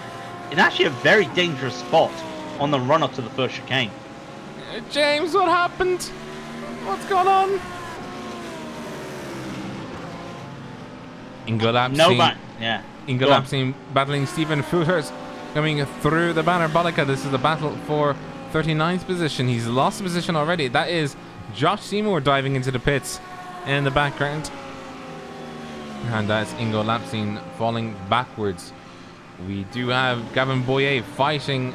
in actually a very dangerous spot on the run up to the first chicane. James, what happened? What's going on? Ingo Lapstein battling Stephen Footers coming through the banner Bolica. This is the battle for 39th position. He's lost the position already. That is Josh Seymour diving into the pits in the background. And that's Ingo Lapstein falling backwards. We do have Gavin Boyer fighting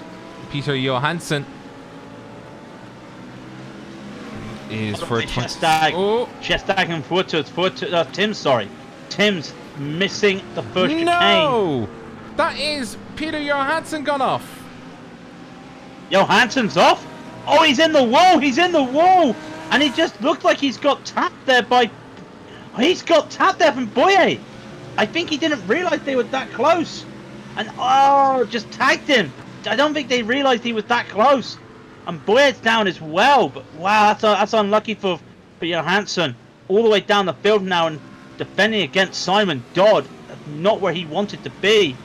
Peter Johansson. Is for Chestag and Tim's missing the first chicane. No! That is Peter Johansson gone off. Johansson's off? Oh, he's in the wall! And he just looked like he's got tapped there by... He's got tapped there from Boyer. I think he didn't realise they were that close. And, just tagged him. I don't think they realised he was that close. And Boyer's down as well. But, wow, that's unlucky for Johansson. All the way down the field now and defending against Simon Dodd. That's not where he wanted to be.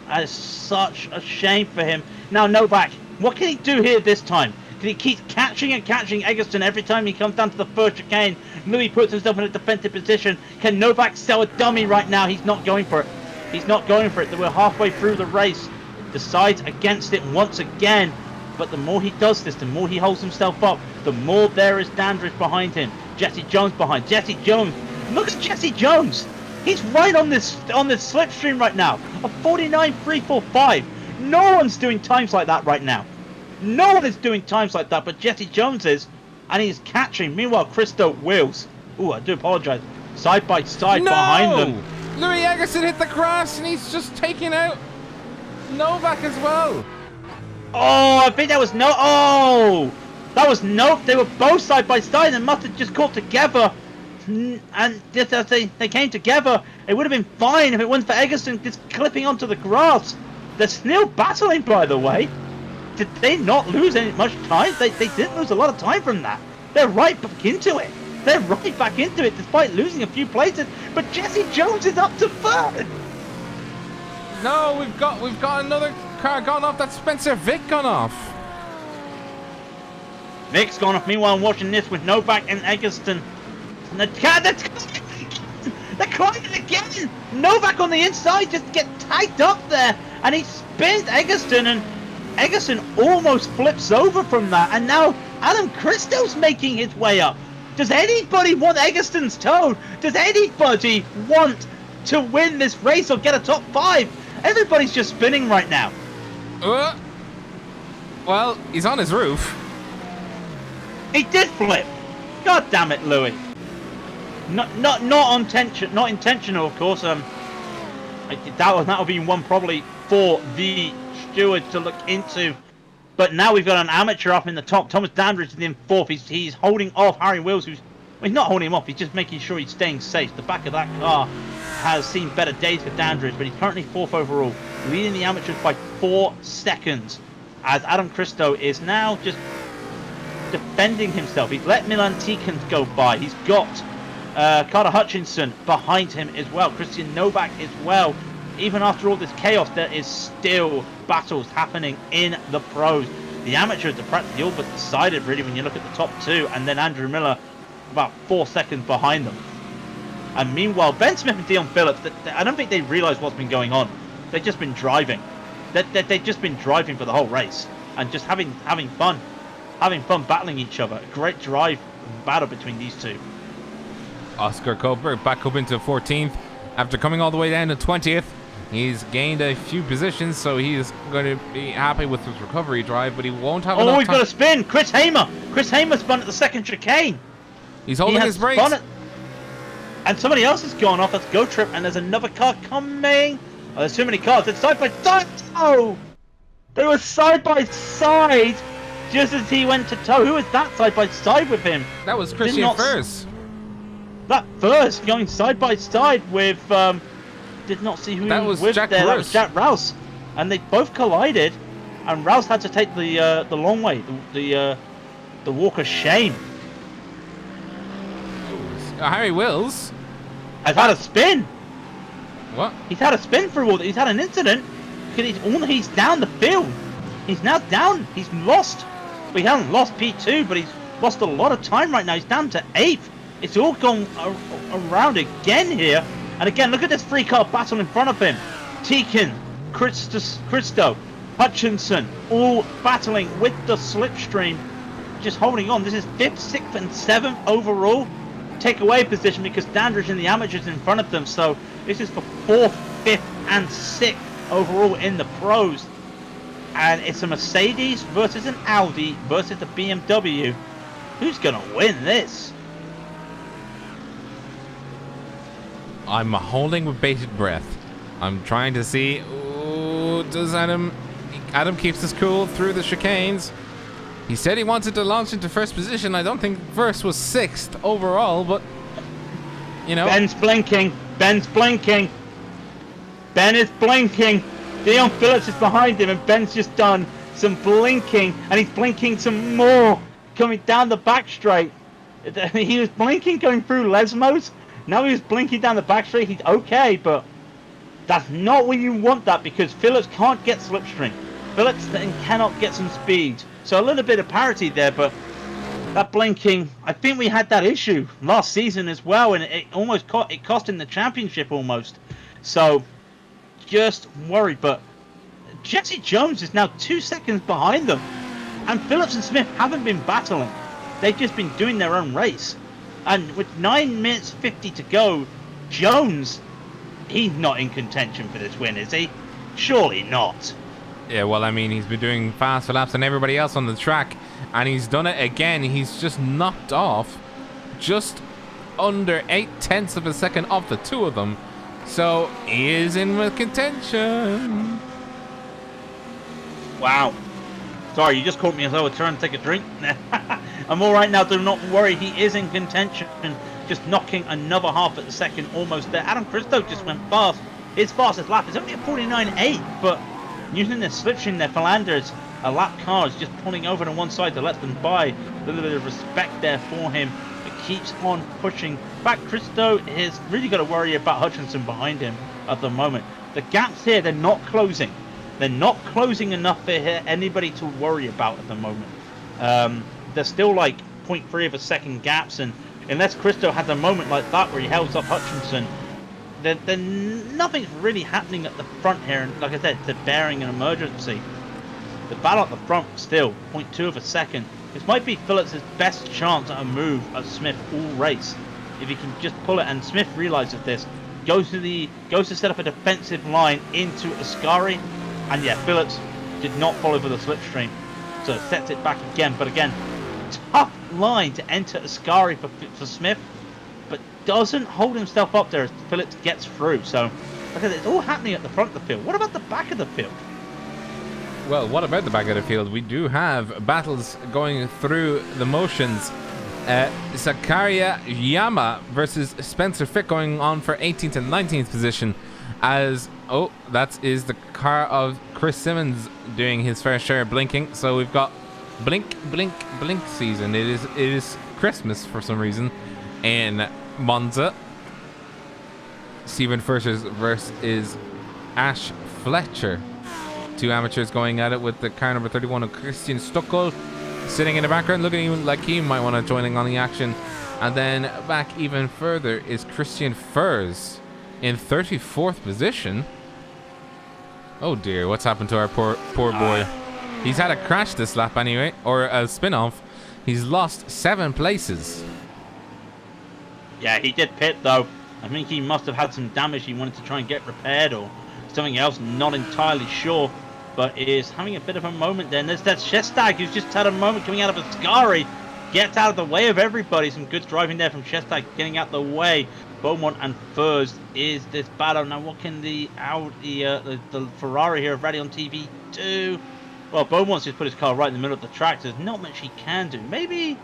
That is such a shame for him. Now, Novak, what can he do here this time? Can he keep catching Egerton every time he comes down to the first chicane? Louis puts himself in a defensive position. Can Novak sell a dummy right now? He's not going for it. We're halfway through the race. Decides against it once again. But the more he does this, the more he holds himself up, the more there is Dandridge behind him. Jesse Jones behind. Jesse Jones. Look at Jesse Jones. He's right on this slipstream right now. A 49.345. No one's doing times like that right now. No one is doing times like that, but Jesse Jones is, and he's catching. Meanwhile, Christo Wills. Ooh, I do apologise. Side by side behind them. Louis Egerton hit the grass, and he's just taking out Novak as well. Oh, I think that was no. Oh, that was no. They were both side by side and must have just caught together. And just as they came together, it would have been fine if it wasn't for Egerton just clipping onto the grass. They're still battling, by the way. Did they not lose any much time? They didn't lose a lot of time from that. They're right back into it. Despite losing a few places. But Jesse Jones is up to third. No, we've got another car gone off. That's Spencer Vick gone off. Vick's gone off. Meanwhile, I'm watching this with Novak and Egerton. And they're climbing again. Novak on the inside just get tagged up there, and he spins Egerton, and Egerton almost flips over from that. And now Adam Christo's making his way up. Does anybody want Egerton's toe? Does anybody want to win this race or get a top 5? Everybody's just spinning right now. Well, he's on his roof. He did flip. God damn it, Louis. Not intentional, of course. That'll be one probably for the stewards to look into. But now we've got an amateur up in the top. Thomas Dandridge is in 4th. He's holding off Harry Wills, he's not holding him off. He's just making sure he's staying safe. The back of that car has seen better days for Dandridge, but he's currently 4th overall, leading the amateurs by 4 seconds. As Adam Christo is now just defending himself. He's let Milan Tikans go by. He's got Carter Hutchinson behind him as well. Christian Novak as well. Even after all this chaos, there is still battles happening in the pros. The amateurs are practically all but decided, really, when you look at the top two, and then Andrew Miller about 4 seconds behind them. And meanwhile, Ben Smith and Dion Phillips, I don't think they realise what's been going on. They've just been driving. They've just been driving for the whole race and just having fun battling each other. A great drive battle between these two. Oscar Koper back up into 14th after coming all the way down to 20th. He's gained a few positions, so he's going to be happy with his recovery drive, but he won't have enough we've time. got a spin. Chris Hamer spun at the second chicane. He's holding his brakes. And somebody else has gone off. That's Go Trip, and there's another car coming. Oh, there's too many cars. It's side by side. Oh, they were side by side just as he went to tow. Who was that side by side with him? That was Christian Furs. That Furs going side by side with. Did not see who that he was was Jack there. Rouse. That was Jack Rouse, and they both collided, and Rouse had to take the long way, the walk of shame. Harry Wills. I've had a spin. What? He's had a spin through all that. He's had an incident. He's down the field. He's now down. He's lost. Well, he hasn't lost P2, but he's lost a lot of time right now. He's down to 8th. It's all gone around again here. And again, look at this 3-car battle in front of him. Tekin, Christo, Hutchinson, all battling with the slipstream. Just holding on. This is 5th, 6th, and 7th overall. Takeaway position because Dandridge and the amateurs in front of them. So this is for 4th, 5th, and 6th overall in the pros. And it's a Mercedes versus an Audi versus the BMW. Who's going to win this? I'm holding with bated breath. I'm trying to see. Ooh, does Adam keeps his cool through the chicanes. He said he wanted to launch into first position. I don't think first was 6th overall, but you know. Ben's blinking. Ben is blinking. Dion Phillips is behind him, and Ben's just done some blinking, and he's blinking some more coming down the back straight. He was blinking going through Lesmos. Now he was blinking down the back straight. He's okay, but that's not when you want that because Phillips can't get slipstream. Phillips then cannot get some speed. So a little bit of parity there, but that blinking, I think we had that issue last season as well, and it almost cost him the championship almost. So just worried, but Jesse Jones is now 2 seconds behind them, and Phillips and Smith haven't been battling. They've just been doing their own race. And with 9 minutes 50 to go, Jones, he's not in contention for this win, is he? Surely not. Yeah, well, I mean, he's been doing faster laps than everybody else on the track, and he's done it again. He's just knocked off just under 0.8 of a second off the two of them. So he is in with contention. Wow. Sorry, you just caught me as I was trying to take a drink. I'm all right now, do not worry. He is in contention, just knocking another half at the second, almost there. Adam Christo just went fast. His fastest lap is only a 49.8, but using their slipstream, their Philanders, a lap car is just pulling over to one side to let them by. A little bit of respect there for him. It keeps on pushing back. Christo has really got to worry about Hutchinson behind him at the moment. The gaps here, they're not closing. They're not closing enough for anybody to worry about at the moment. They're still like 0.3 of a second gaps, and unless Christo has a moment like that where he holds up Hutchinson, then nothing's really happening at the front here. And like I said, they're bearing an emergency. The battle at the front still 0.2 of a second. This might be Phillips' best chance at a move at Smith all race. If he can just pull it, and Smith realizes this, goes to set up a defensive line into Ascari, and yeah, Phillips did not follow for the slipstream, so it sets it back again. But again, tough line to enter Ascari for Smith, but doesn't hold himself up there as Phillips gets through. So like I said, it's all happening at the front of the field. What about the back of the field? Well, what about the back of the field? We do have battles going through the motions. Zakaria Yama versus Spencer Fick going on for 18th and 19th position, as that is the car of Chris Simmons doing his fair share of blinking. So we've got blink season. It is Christmas for some reason in Monza. Stephen Furcher's verse is Ash Fletcher. Two amateurs going at it with the car number 31 of Christian Stuckel sitting in the background, looking like he might want to join in on the action. And then back even further is Christian Furs in 34th position. Oh dear, what's happened to our poor boy? He's had a crash this lap anyway, or a spin-off. He's lost 7 places. Yeah, he did pit though. I think he must have had some damage he wanted to try and get repaired or something else, not entirely sure. But is having a bit of a moment then. There's that Shestag who's just had a moment coming out of Ascari. Gets out of the way of everybody. Some good driving there from Shestag, getting out the way. Beaumont and Furs is this battle. Now what can the Ferrari here of Raidillon TV do? Well, Beaumont's just put his car right in the middle of the track. So there's not much he can do. Maybe,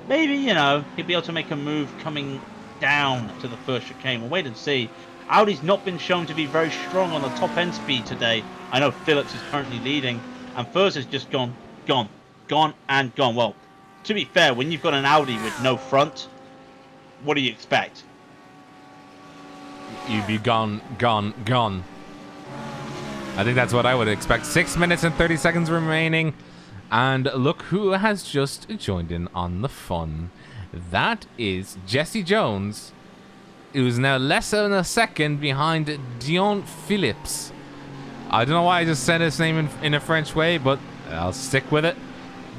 you know, he'll be able to make a move coming down to the first chicane. We'll wait and see. Audi's not been shown to be very strong on the top end speed today. I know Phillips is currently leading, and Furs has just gone, and gone. Well, to be fair, when you've got an Audi with no front, what do you expect? You'd be gone. I think that's what I would expect. 6 minutes and 30 seconds remaining. And look who has just joined in on the fun. That is Jesse Jones, who's now less than a second behind Dion Phillips. I don't know why I just said his name in a French way, but I'll stick with it.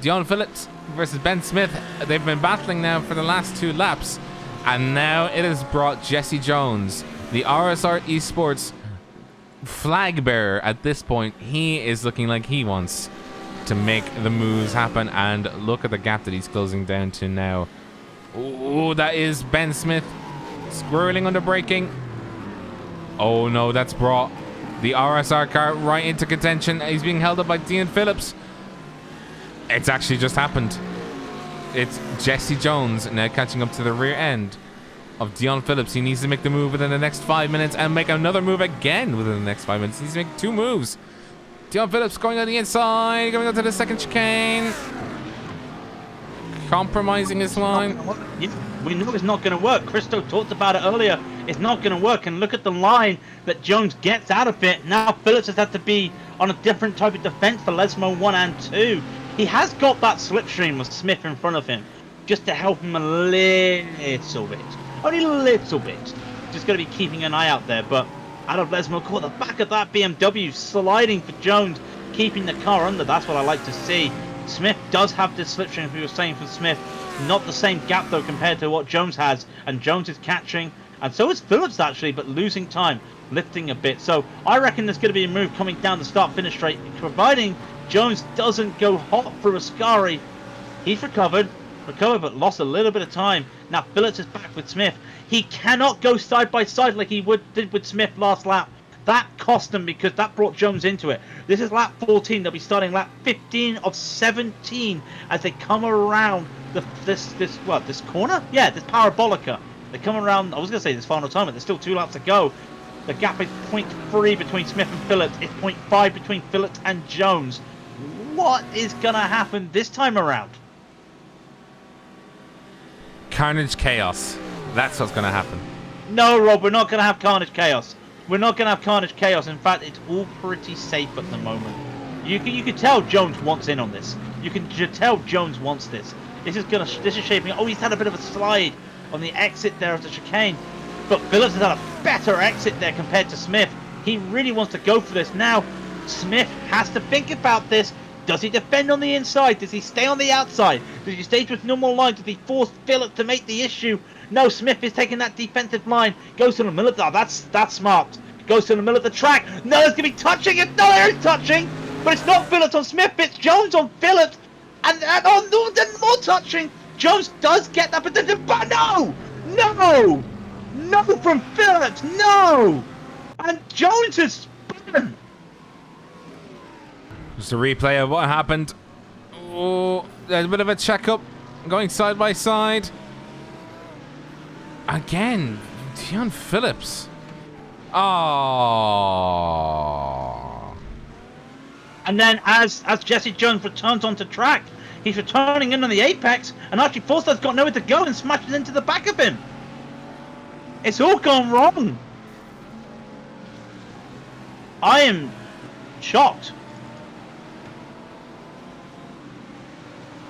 Dion Phillips versus Ben Smith. They've been battling now for the last 2 laps. And now it has brought Jesse Jones, the RSR Esports flag bearer at this point. He is looking like he wants to make the moves happen. And look at the gap that he's closing down to now. Oh, that is Ben Smith squirreling under braking. Oh no, that's brought the RSR car right into contention. He's being held up by Dion Phillips. It's actually just happened. It's Jesse Jones now catching up to the rear end of Dion Phillips. He needs to make the move within the next 5 minutes and make another move again within the next 5 minutes. He needs to make 2 moves. Dion Phillips going on the inside, going on to the second chicane. Compromising his line. We know it's not going to work. Christo talked about it earlier. It's not going to work. And look at the line that Jones gets out of it. Now Phillips has had to be on a different type of defense for Lesmo 1 and 2. He has got that slipstream with Smith in front of him just to help him a little bit. Only a little bit. Just going to be keeping an eye out there. But out of Lesmo caught the back of that BMW, sliding for Jones, keeping the car under. That's what I like to see. Smith does have this slipstream, as we were saying, from Smith. Not the same gap, though, compared to what Jones has. And Jones is catching. And so is Phillips, actually, but losing time, lifting a bit. So I reckon there's going to be a move coming down the start-finish straight, providing Jones doesn't go hot through Ascari. He's recovered, but lost a little bit of time. Now Phillips is back with Smith. He cannot go side by side like he did with Smith last lap. That cost him because that brought Jones into it. This is lap 14. They'll be starting lap 15 of 17 as they come around this corner. Yeah, this parabolica. They come around. I was going to say this final time, but there's still 2 laps to go. The gap is 0.3 between Smith and Phillips. It's 0.5 between Phillips and Jones. What is going to happen this time around? Carnage chaos. That's what's going to happen. No, Rob, we're not going to have carnage chaos. We're not going to have carnage chaos. In fact, it's all pretty safe at the moment. You can tell Jones wants in on this. You can tell Jones wants this. This is shaping. Oh, he's had a bit of a slide on the exit there of the chicane. But Phillips has had a better exit there compared to Smith. He really wants to go for this now. Smith has to think about this. Does he defend on the inside? Does he stay on the outside? Does he stay with normal line? Does he force Phillips to make the issue? No, Smith is taking that defensive line. Goes to the middle of the... Oh, that's smart. Goes to the middle of the track. No, there's going to be touching. No, there is touching. But it's not Phillips on Smith. It's Jones on Phillips. And no, there's more touching. Jones does get that, but no! No! No from Phillips! No! And Jones is spun! Just a replay of what happened. Oh, there's a bit of a checkup going side by side. Again, Dion Phillips. Oh. And then as Jesse Jones returns onto track, he's returning in on the apex, and Archie Forster's got nowhere to go and smashes into the back of him. It's all gone wrong. I am shocked.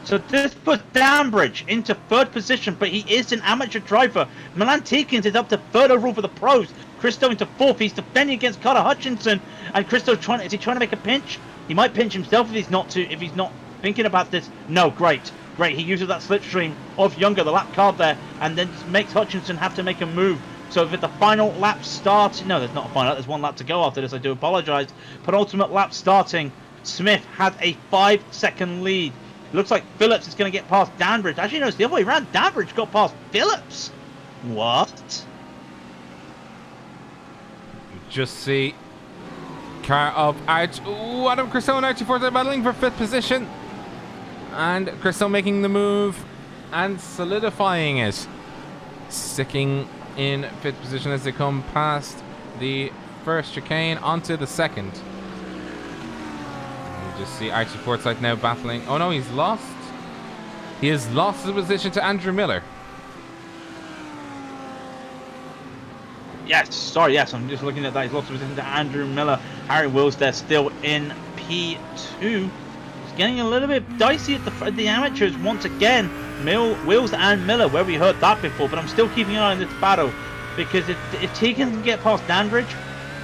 So this puts Danbridge into third position, but he is an amateur driver. Milan Tikins is up to third overall for the pros. Christo into fourth. He's defending against Carter Hutchinson, and Christo is he trying to make a pinch? He might pinch himself if he's not thinking about this. No, great. He uses that slipstream of Younger, the lap card there, and then makes Hutchinson have to make a move. So if the final lap starts, no, there's not a final lap. There's one lap to go after this. I do apologise. Penultimate lap starting. Smith has a 5-second lead. Looks like Phillips is going to get past Danbridge. Actually, no, it's the other way around. Danbridge got past Phillips. What? Just see car of Arch. Ooh, Adam Christo and Archie Forte battling for 5th position. And Christo making the move and solidifying it. Sticking in 5th position as they come past the first chicane onto the second. Just see Archie Forsyth now battling. Oh no, he's lost. He has lost the position to Andrew Miller. Yes, sorry, yes, I'm just looking at that. He's lost the position to Andrew Miller. Harry Wills there still in P2. It's getting a little bit dicey at the amateurs once again. Wills and Miller, where we heard that before, but I'm still keeping an eye on this battle because if Tegan can get past Danbridge,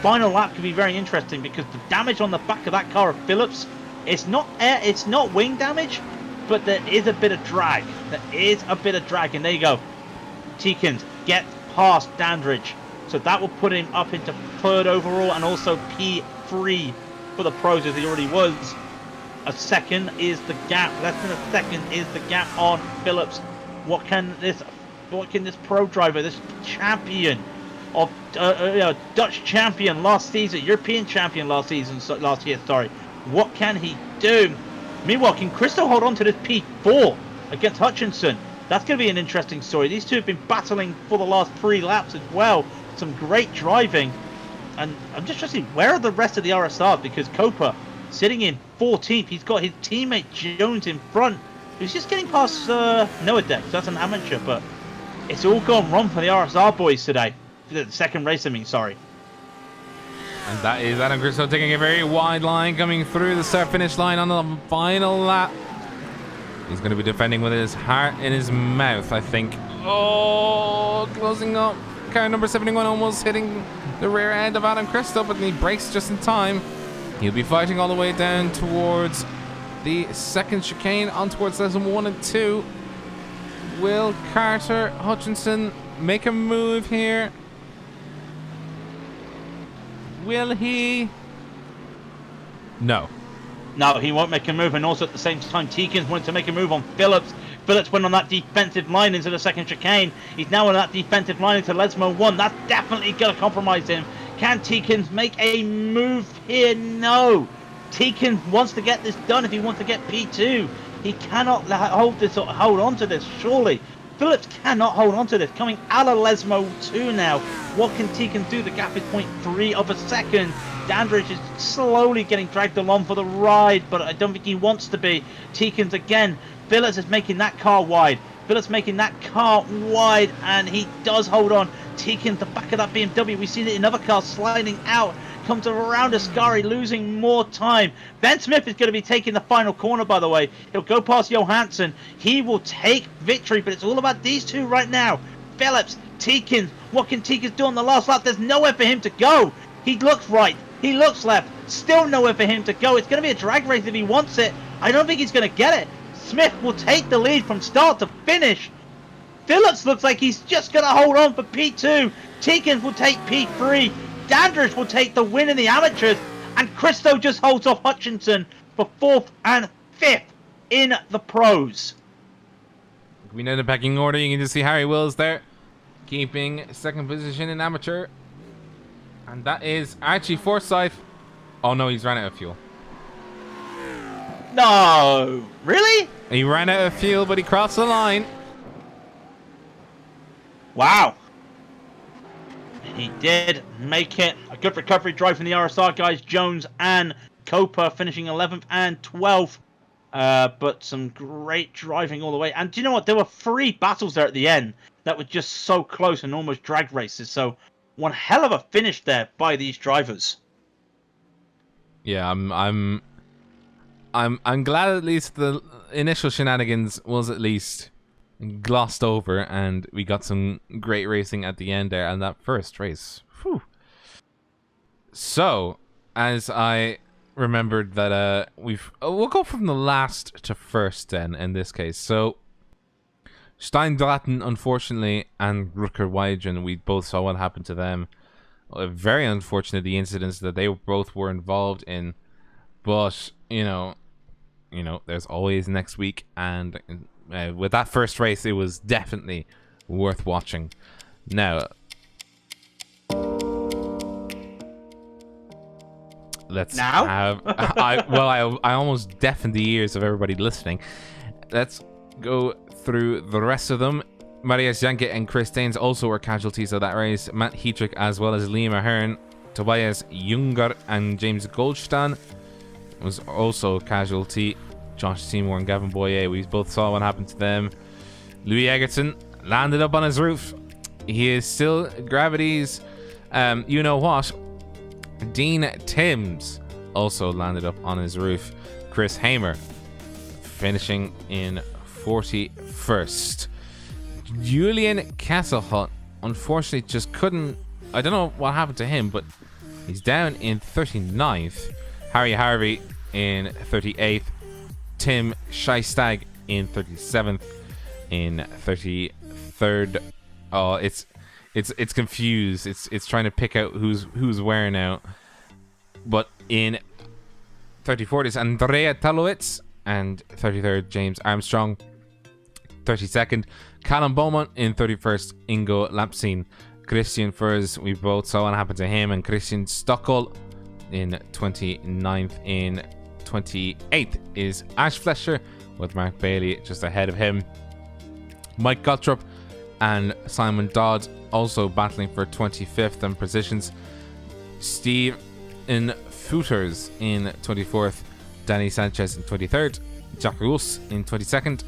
final lap could be very interesting because the damage on the back of that car of Phillips, it's not wing damage, but there is a bit of drag. And there you go. Teakins gets past Dandridge. So that will put him up into third overall and also P3 for the pros as he already was. A second is the gap. Less than a second is the gap on Phillips. What can this pro driver, this champion of Dutch champion last season, European champion last year, what can he do? Meanwhile, can Christo hold on to this P4 against Hutchinson? That's going to be an interesting story. These two have been battling for the last 3 laps as well. Some great driving. And I'm just trying to see, where are the rest of the RSRs? Because Copa sitting in 14th. He's got his teammate Jones in front. He's just getting past Noah Deck. That's an amateur, but it's all gone wrong for the RSR boys today. The second race, I mean, sorry. And that is Adam Christo taking a very wide line coming through the start-finish line on the final lap. He's going to be defending with his heart in his mouth, I think. Oh, closing up. Car number 71 almost hitting the rear end of Adam Christo, but he brakes just in time. He'll be fighting all the way down towards the second chicane, on towards lesson 1 and 2. Will Carter Hutchinson make a move here? Will he? No. No, he won't make a move, and also at the same time, Teakins wanted to make a move on Phillips. Phillips went on that defensive line into the second chicane. He's now on that defensive line into Lesmo 1. That's definitely going to compromise him. Can Teakins make a move here? No. Teakins wants to get this done if he wants to get P2. He cannot hold on to this, surely. Phillips cannot hold on to this. Coming out of Lesmo 2 now. What can Teakins do? The gap is 0.3 of a second. Dandridge is slowly getting dragged along for the ride, but I don't think he wants to be. Teakins again. Phillips is making that car wide. And he does hold on. Teakins, the back of that BMW. We've seen it in other cars sliding out. Comes around Ascari, losing more time. Ben Smith is going to be taking the final corner, by the way. He'll go past Johansson. He will take victory, but it's all about these two right now. Phillips, Teakins. What can Teakins do on the last lap? There's nowhere for him to go. He looks right. He looks left. Still nowhere for him to go. It's going to be a drag race if he wants it. I don't think he's going to get it. Smith will take the lead from start to finish. Phillips looks like he's just going to hold on for P2. Teakins will take P3. Dandridge will take the win in the amateurs. And Christo just holds off Hutchinson for 4th and 5th in the pros. We know the pecking order. You can just see Harry Wills there, keeping 2nd position in amateur. And that is Archie Forsyth. Oh no, he's ran out of fuel. No, really? He ran out of fuel, but he crossed the line. Wow. He did make it. A good recovery drive from the RSR guys. Jones and Copa finishing 11th and 12th. but some great driving all the way. And do you know what? There were 3 battles there at the end that were just so close and almost drag races. So one hell of a finish there by these drivers. Yeah, I'm glad at least the initial shenanigans was at least glossed over, and we got some great racing at the end there and that first race. Whew. So, as I remembered that we'll go from the last to first then in this case. So Steindratten, unfortunately, and Rutger Weidgen, we both saw what happened to them. Very unfortunate, the incidents that they both were involved in, but you know, there's always next week, and with that first race, it was definitely worth watching. Now, let's have... I almost deafened the ears of everybody listening. Let's go through the rest of them. Marius Janke and Chris Daines also were casualties of that race. Matt Heatrick, as well as Liam Ahern, Tobias Junger, and James Goldstein was also a casualty. Josh Seymour and Gavin Boyer, we both saw what happened to them. Louis Egerton landed up on his roof. He is still gravity's you know what. Dean Timms also landed up on his roof. Chris Hamer finishing in 41st. Julian Kesselhut unfortunately just couldn't... I don't know what happened to him, but he's down in 39th. Harry Harvey in 38th. Tim Scheistag in 37th. In 33rd. Oh, it's confused. It's trying to pick out who's where now. But in 34th is Andrea Talowitz, and 33rd James Armstrong. 32nd Callum Beaumont. In 31st Ingo Lapsine. Christian Furs, we both saw what happened to him, and Christian Stockel in 29th. In 28th is Ash Flesher, with Mark Bailey just ahead of him. Mike Gottrop and Simon Dodd also battling for 25th and positions. Steve in Footers in 24th. Danny Sanchez in 23rd. Jack Roos in 22nd,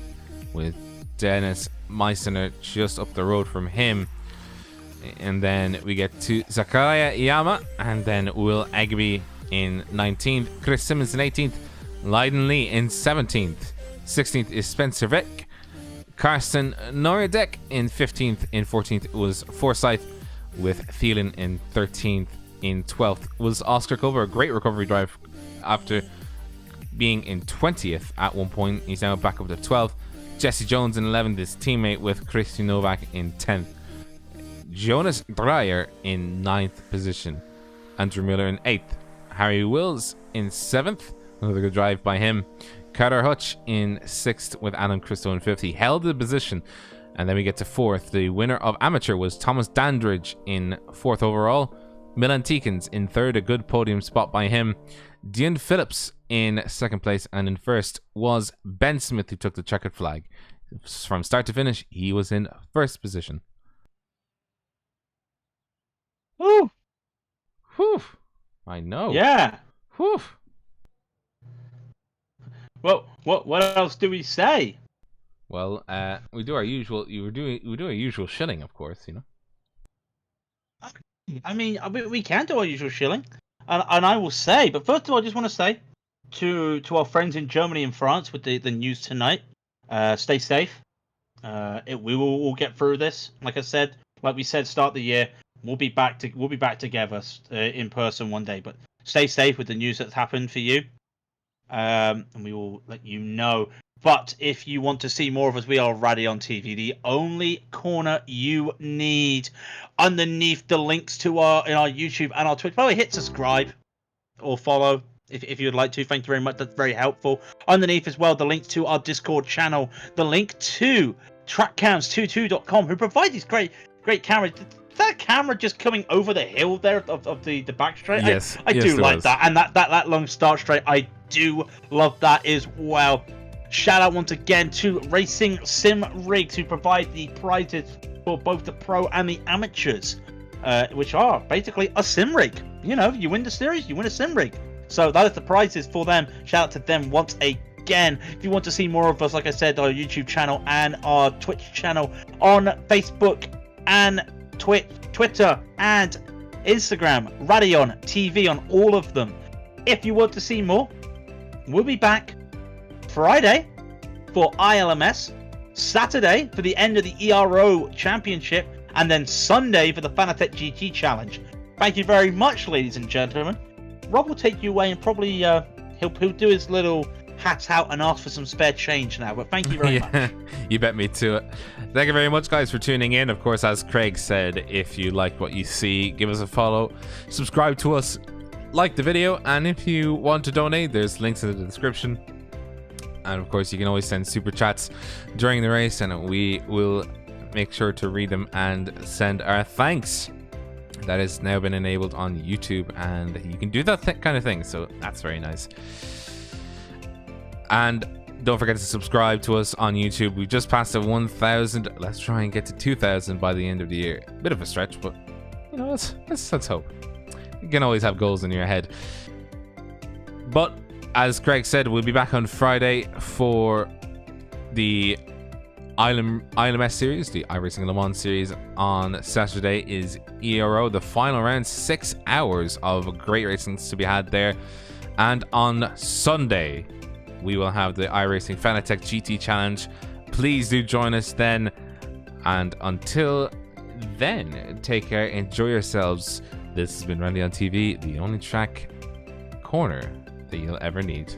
with Dennis Meissner just up the road from him. And then we get to Zakaria Iyama, and then Will Agby in 19th. Chris Simmons in 18th. Leiden Lee in 17th. 16th is Spencer Vick. Karsten Noradek in 15th. In 14th was Forsyth, with Thielen in 13th. In 12th was Oscar Culver. A great recovery drive after being in 20th at one point. He's now back up to 12th. Jesse Jones in 11th, his teammate, with Christian Novak in 10th. Jonas Dreyer in 9th position. Andrew Miller in 8th. Harry Wills in 7th. Another good drive by him. Carter Hutch in 6th, with Adam Christo in 5th. He held the position. And then we get to 4th. The winner of Amateur was Thomas Dandridge in 4th overall. Milan Tikins in 3rd, a good podium spot by him. Dean Phillips in 2nd place, and in 1st was Ben Smith, who took the checkered flag. From start to finish, he was in 1st position. Woo! Whew. I know. Yeah. Whew. Well, what else do we say? Well, we do our usual. We do our usual shilling, of course. You know. I mean, we can do our usual shilling, and I will say. But first of all, I just want to say to our friends in Germany and France with the news tonight. Stay safe. We will get through this. Like I said, like we said, start the year. We'll be back together in person one day. But stay safe with the news that's happened for you, and we will let you know. But if you want to see more of us, we are Raidillon TV. The only corner you need underneath the links to our YouTube and our Twitch. By the way, hit subscribe or follow if you'd like to. Thank you very much. That's very helpful. Underneath as well, the link to our Discord channel, the link to trackcams22.com, who provide these great cameras. Is that camera just coming over the hill there of the back straight? Yes, I do like that, and that long start straight. I do love that as well. Shout out once again to Racing Sim Rigs, who provide the prizes for both the pro and the amateurs, which are basically a sim rig. You know, you win the series, you win a sim rig. So that is the prizes for them. Shout out to them once again. again, if you want to see more of us, like I said, our YouTube channel and our Twitch channel, on Facebook and Twitter and Instagram, Raidillon TV on all of them. If you want to see more, we'll be back Friday for ILMS, Saturday for the end of the ERO Championship, and then Sunday for the Fanatec GT Challenge. Thank you very much, ladies and gentlemen. Rob will take you away and probably he'll do his little hat out and ask for some spare change now. But thank you very much. You bet me to it. Thank you very much, guys, for tuning in. Of course, as Craig said, if you like what you see, give us a follow, subscribe to us, like the video, and if you want to donate, there's links in the description. And of course, you can always send super chats during the race, and we will make sure to read them and send our thanks. That has now been enabled on YouTube, and you can do that kind of thing, so that's very nice. And don't forget to subscribe to us on YouTube. We just passed the 1,000. Let's try and get to 2,000 by the end of the year. Bit of a stretch, but you know, let's hope. You can always have goals in your head. But as Craig said, we'll be back on Friday for the ILMS series, the iRacing Le Mans series. On Saturday is ERO, the final round, 6 hours of great racing to be had there. And on Sunday, we will have the iRacing Fanatec GT Challenge. Please do join us then. And until then, take care, enjoy yourselves. This has been Raidillon TV, the only track corner that you'll ever need.